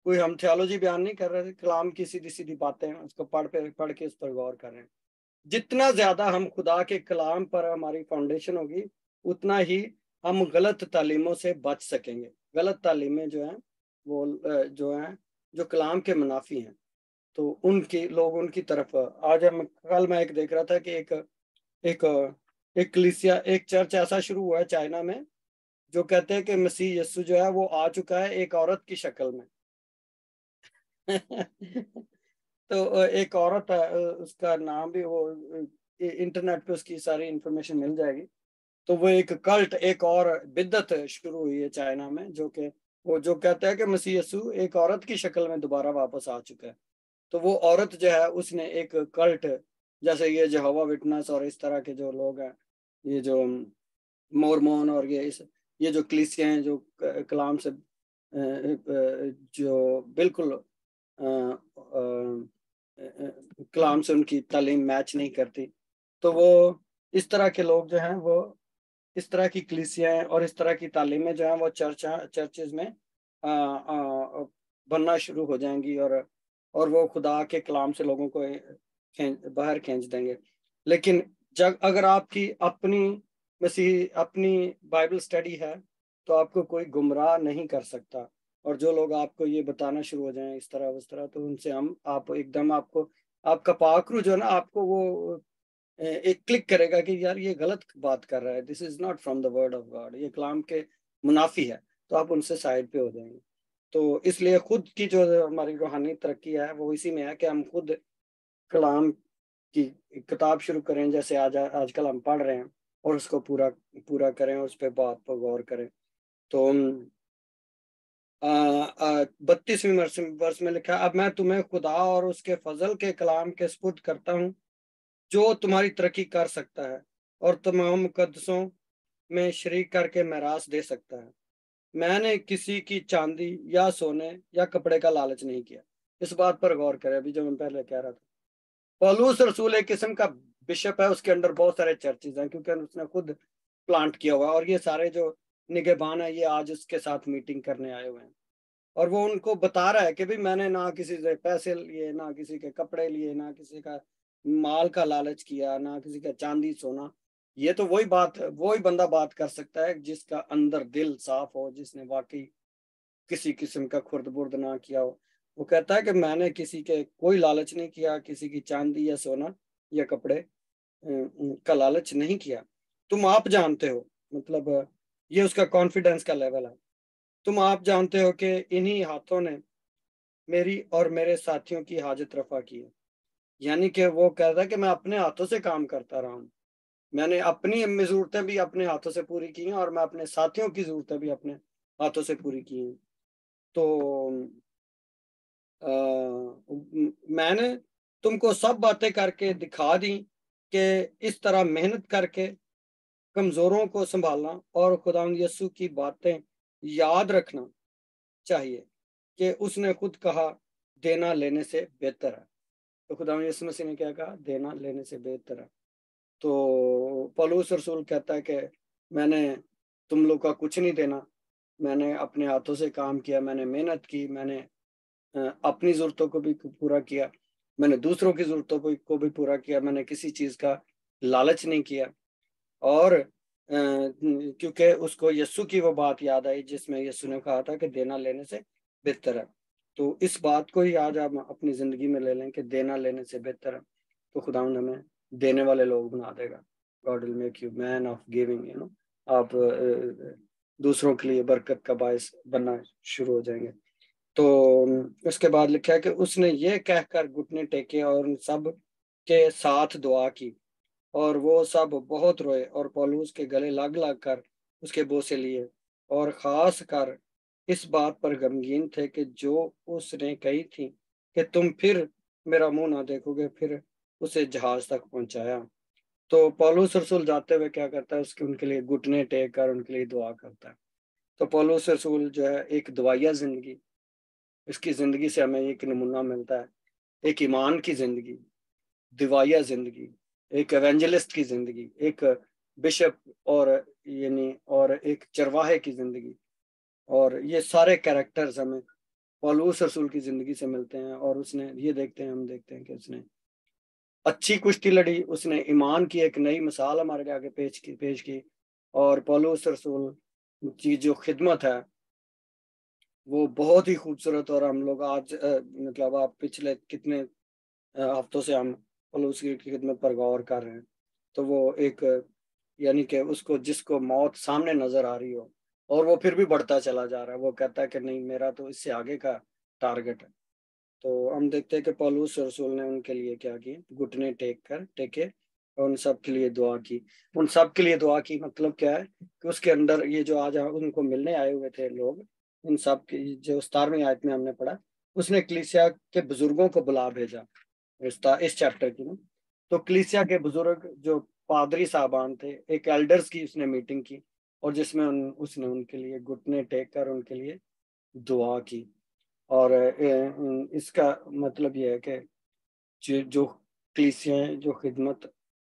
کوئی ہم تھیولوجی بیان نہیں کر رہے تھے، کلام کی سیدھی سیدھی باتیں ہیں، اس کو پڑھ کے اس پر غور کر رہے ہیں۔ جتنا زیادہ ہم خدا کے کلام پر ہماری فاؤنڈیشن ہوگی، اتنا ہی ہم غلط تعلیموں سے بچ سکیں گے۔ غلط تعلیمیں جو ہیں وہ جو کلام کے منافی ہیں، تو ان کی طرف آج کل میں ایک دیکھ رہا تھا کہ ایک کلیسیا، ایک چرچ ایسا شروع ہوا ہے چائنا میں، جو کہتے ہیں کہ مسیح یسو جو ہے وہ آ چکا ہے ایک عورت کی شکل میں۔ تو ایک عورت ہے، اس کا نام بھی وہ انٹرنیٹ پہ اس کی ساری انفارمیشن مل جائے گی۔ تو وہ ایک کلٹ، ایک اور بدعت شروع ہوئی ہے چائنا میں، جو کہتا ہے کہ مسیح یسوع ایک عورت کی شکل میں دوبارہ واپس آ چکا ہے۔ تو وہ عورت جو ہے اس نے ایک کلٹ، جیسے یہ یہوہ وٹنس اور اس طرح کے جو لوگ ہیں، یہ جو مورمون اور یہ جو کلیسیاں ہیں جو کلام سے جو بالکل کلام سے ان کی تعلیم میچ نہیں کرتی، تو وہ اس طرح کے لوگ جو ہیں وہ اس طرح کی کلیسیاں اور اس طرح کی تعلیمیں جو ہیں وہ چرچز میں بننا شروع ہو جائیں گی، اور وہ خدا کے کلام سے لوگوں کو باہر کھینچ دیں گے۔ لیکن اگر آپ کی اپنی بائبل سٹڈی ہے تو آپ کو کوئی گمراہ نہیں کر سکتا، اور جو لوگ آپ کو یہ بتانا شروع ہو جائیں اس طرح اس طرح، تو ان سے آپ ایک دم آپ کا پاکرو جو ہے نا، آپ کو وہ ایک کلک کرے گا کہ یار یہ غلط بات کر رہا ہے، this is not from the word of God, یہ کلام کے منافی ہے، تو آپ ان سے سائڈ پہ ہو جائیں گے۔ تو اس لیے خود کی جو ہماری روحانی ترقی ہے وہ اسی میں ہے کہ ہم خود کلام کی کتاب شروع کریں، جیسے آج کل ہم پڑھ رہے ہیں، اور اس کو پورا کریں، اس پہ بات پر غور کریں۔ تو 32ویں ورس میں لکھا، اب میں تمہیں خدا اور اس کے فضل کے کلام کے سپرد کرتا ہوں جو تمہاری ترقی کر سکتا ہے اور تمام مقدسوں میں شریک کر کے میراث دے سکتا ہے۔ میں نے کسی کی چاندی یا سونے یا کپڑے کا لالچ نہیں کیا۔ اس بات پر غور کرے، ابھی جو میں پہلے کہہ رہا تھا، پولس رسول ایک قسم کا بشپ ہے، اس کے اندر بہت سارے چرچز ہیں کیونکہ اس نے خود پلانٹ کیا ہوا ہے، اور یہ سارے جو نگہبان ہیں یہ آج اس کے ساتھ میٹنگ کرنے آئے ہوئے ہیں، اور وہ ان کو بتا رہا ہے کہ بھی میں نے نہ کسی سے پیسے لیے، نہ کسی کے کپڑے لیے، نہ کسی کا مال کا لالچ کیا، نہ کسی کا چاندی سونا۔ یہ تو وہی بندہ بات کر سکتا ہے جس کا اندر دل صاف ہو، جس نے واقعی کسی قسم کا خرد برد نہ کیا ہو۔ وہ کہتا ہے کہ میں نے کسی کے کوئی لالچ نہیں کیا، کسی کی چاندی یا سونا یا کپڑے کا لالچ نہیں کیا۔ تم آپ جانتے ہو، مطلب یہ اس کا کانفیڈنس کا لیول ہے، تم آپ جانتے ہو کہ انہی ہاتھوں نے میری اور میرے ساتھیوں کی حاجت رفع کی ہے. یعنی کہ وہ کہتا ہے کہ میں اپنے ہاتھوں سے کام کرتا رہا ہوں، میں نے اپنی ضرورتیں بھی اپنے ہاتھوں سے پوری کی ہیں اور میں اپنے ساتھیوں کی ضرورتیں بھی اپنے ہاتھوں سے پوری کی ہیں. تو میں نے تم کو سب باتیں کر کے دکھا دی کہ اس طرح محنت کر کے کمزوروں کو سنبھالنا اور خداوند یسوع کی باتیں یاد رکھنا چاہیے کہ اس نے خود کہا دینا لینے سے بہتر ہے. تو خداوند یسوع مسیح نے کیا کہا؟ دینا لینے سے بہتر ہے. تو پولس رسول کہتا ہے کہ میں نے تم لوگ کا کچھ نہیں دینا، میں نے اپنے ہاتھوں سے کام کیا، میں نے محنت کی، میں نے اپنی ضرورتوں کو بھی پورا کیا، میں نے دوسروں کی ضرورتوں کو بھی پورا کیا، میں نے کسی چیز کا لالچ نہیں کیا. اور کیونکہ اس کو یسوع کی وہ بات یاد آئی جس میں یسوع نے کہا تھا کہ دینا لینے سے بہتر ہے. تو اس بات کو ہی آج آپ اپنی زندگی میں لے لیں کہ دینا لینے سے بہتر ہے، تو خداوند ہمیں دینے والے لوگ بنا دے گا. God will make you man of giving, you know. آپ دوسروں کے لیے برکت کا باعث بننا شروع ہو جائیں گے. تو اس کے بعد لکھا ہے کہ اس نے یہ کہہ کر گھٹنے ٹیکے اور ان سب کے ساتھ دعا کی، اور وہ سب بہت روئے اور پولس کے گلے لگ کر اس کے بوسے لیے، اور خاص کر اس بات پر غمگین تھے کہ جو اس نے کہی تھی کہ تم پھر میرا منہ نہ دیکھو گے، پھر اسے جہاز تک پہنچایا. تو پولس رسول جاتے ہوئے کیا کرتا ہے؟ ان کے لیے گھٹنے ٹیک کر ان کے لیے دعا کرتا ہے. تو پولس رسول جو ہے ایک دعائیہ زندگی، اس کی زندگی سے ہمیں ایک نمونہ ملتا ہے، ایک ایمان کی زندگی، دعائیہ زندگی، ایک ایونجلسٹ کی زندگی، ایک بشپ اور ایک چرواہے کی زندگی. اور یہ سارے کریکٹرز ہمیں پولس رسول کی زندگی سے ملتے ہیں. اور اس نے یہ ہم دیکھتے ہیں کہ اس نے اچھی کشتی لڑی، اس نے ایمان کی ایک نئی مثال ہمارے آگے پیش کی. اور پولس رسول کی جو خدمت ہے وہ بہت ہی خوبصورت. اور ہم لوگ آج مطلب آپ پچھلے کتنے ہفتوں سے ہم پولس کی خدمت پر غور کر رہے ہیں. تو وہ ایک یعنی کہ اس کو جس کو موت سامنے نظر آ رہی ہو اور وہ پھر بھی بڑھتا چلا جا رہا ہے، وہ کہتا ہے کہ نہیں، میرا تو اس سے آگے کا ٹارگٹ ہے. تو ہم دیکھتے ہیں کہ پولس رسول نے ان کے لیے کیا کی؟ گھٹنے ٹیکے اور ان سب کے لیے دعا کی. ان سب کے لیے دعا کی مطلب کیا ہے کہ اس کے اندر یہ جو آج ان کو ملنے آئے ہوئے تھے لوگ، ان سب کی جو 17ویں آیت میں ہم نے پڑھا، اس نے کلیسیا کے بزرگوں کو بلا بھیجا اس چیپٹر کی. تو کلیسیا کے بزرگ جو پادری صاحبان تھے، ایک ایلڈرز کی اس نے میٹنگ کی، اور جس میں اس نے ان کے لیے گھٹنے ٹیک کر ان کے لیے دعا کی. اور اس کا مطلب یہ ہے کہ جو کلیسیا جو خدمت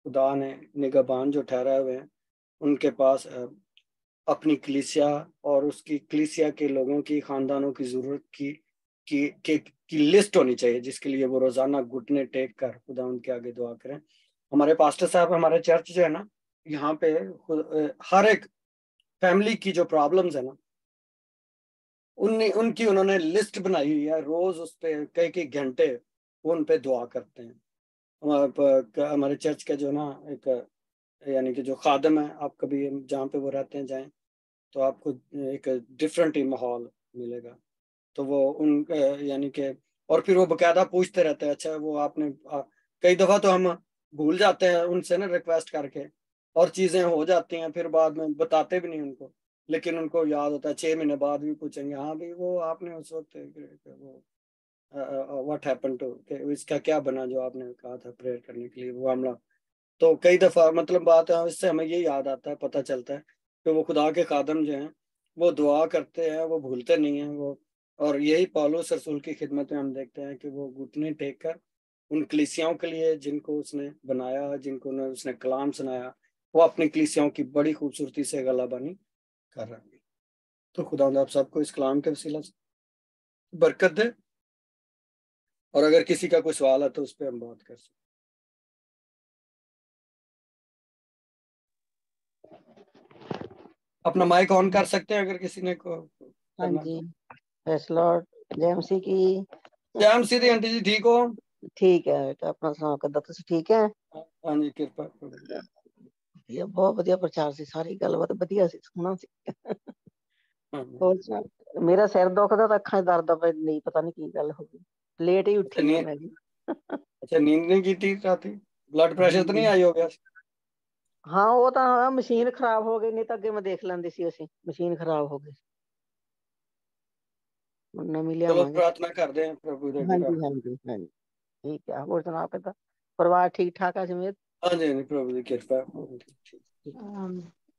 خدا نے نگہبان جو ٹھہرائے ہوئے ہیں، ان کے پاس اپنی کلیسیا اور اس کی کلیسیا کے لوگوں کی، خاندانوں کی ضرورت کی لسٹ ہونی چاہیے، جس کے لیے وہ روزانہ گھٹنے ٹیک کر خدا ان کے آگے دعا کریں. ہمارے پاسٹر صاحب، ہمارے چرچ جو ہے نا، یہاں پہ ہر ایک فیملی کی جو پرابلمز ہیں نا، انہوں نے لسٹ بنائی ہوئی ہے. روز اس پہ کئی گھنٹے وہ ان پہ دعا کرتے ہیں. ہمارے چرچ کا جو نا ایک یعنی کہ جو خادم ہے، آپ کبھی جہاں پہ وہ رہتے ہیں جائیں تو آپ کو ایک ڈفرینٹ ہی ماحول ملے گا. تو وہ یعنی کہ اور پھر وہ باقاعدہ پوچھتے رہتے ہیں، اچھا وہ آپ نے کئی دفعہ تو ہم بھول جاتے ہیں ان سے نا ریکویسٹ کر کے، اور چیزیں ہو جاتی ہیں، پھر بعد میں بتاتے بھی نہیں ان کو، لیکن ان کو یاد ہوتا ہے 6 مہینے بعد بھی پوچھیں گے، ہاں بھی وہ آپ نے اس وقت واٹ ہیپن ٹو، کہ اس کا کیا بنا جو آپ نے کہا تھا پریئر کرنے کے لیے، وہ معاملہ. تو کئی دفعہ مطلب بات ہے، اس سے ہمیں یہ یاد آتا ہے، پتہ چلتا ہے کہ وہ خدا کے خادم جو ہیں وہ دعا کرتے ہیں، وہ بھولتے نہیں ہیں وہ. اور یہی پولس رسول کی خدمت میں ہم دیکھتے ہیں کہ وہ گھٹنے ٹیک کر ان کلیسیاؤں کے لیے جن کو اس نے بنایا، جن کو اس نے کلام سنایا، وہ اپنی کلیسیاؤں کی بڑی خوبصورتی سے غلہ بانی کر رہے ہیں. تو خدا آپ سب کو اس کلام کے وسیلہ سے برکت دے. اور اگر کسی کا کوئی سوال ہے تو اس پہ ہم بات کر سکتے. اپنا مائک آن کر سکتے ہیں اگر کسی نے کو. ہاں جی، پریز لارڈ. جیمسی کی جیمسی دی آنٹی جی ٹھیک ہو؟ ٹھیک ہے بیٹا، اپنا سنا کر تسی ٹھیک ہے؟ ہاں جی، کرپا. ਵਧੀਆ, ਬਹੁਤ ਵਧੀਆ ਪ੍ਰਚਾਰ ਸੀ, ਸਾਰੀ ਗੱਲਬਾਤ ਵਧੀਆ ਸੀ, ਸੋਹਣਾ ਸੀ। ਹੋਰ ਸੁਣਾ, ਮੇਰਾ ਸਿਰ ਦੁਖਦਾ ਤਾਂ ਅੱਖਾਂ 'ਚ ਦਰਦ ਆ, ਨਹੀਂ ਪਤਾ ਨਹੀਂ ਕੀ ਗੱਲ ਹੋ ਗਈ, ਲੇਟ ਹੀ ਉੱਠੀ ਆ ਮੈਂ ਵੀ। ਅੱਛਾ, ਨੀਂਦ ਨਹੀਂ ਕੀਤੀ ਰਾਤੀ? ਬਲੱਡ ਪ੍ਰੈਸ਼ਰ ਤਾਂ ਨਹੀਂ ਹਾਈ ਹੋ ਗਿਆ? ਹਾਂ ਉਹ ਤਾਂ ਮਸ਼ੀਨ ਖਰਾਬ ਹੋ ਗਈ, ਨਹੀਂ ਤਾਂ ਅੱਗੇ ਮੈਂ ਦੇਖ ਲੈਂਦੀ ਸੀ, ਅਸੀਂ ਮਸ਼ੀਨ ਖਰਾਬ ਹੋ ਗਈ, ਨਵੀਂ ਚਲੋ ਲਿਆਵਾਂਗੇ। ਪ੍ਰਾਰਥਨਾ ਕਰਦੇ ਹਾਂ ਪ੍ਰਭੂ ਦੇ ਅੱਗੇ। ਹਾਂਜੀ ਹਾਂਜੀ ਹਾਂਜੀ, ਠੀਕ ਆ। ਹੋਰ ਸੁਣਾ, ਕਿੱਦਾਂ ਪਰਿਵਾਰ ਠੀਕ ਠਾਕ ਆ ਸਮੇਤ? ਹਾਂਜੀ ਹਾਂਜੀ, ਪ੍ਰਭੂ ਦੀ ਕਿਰਪਾ।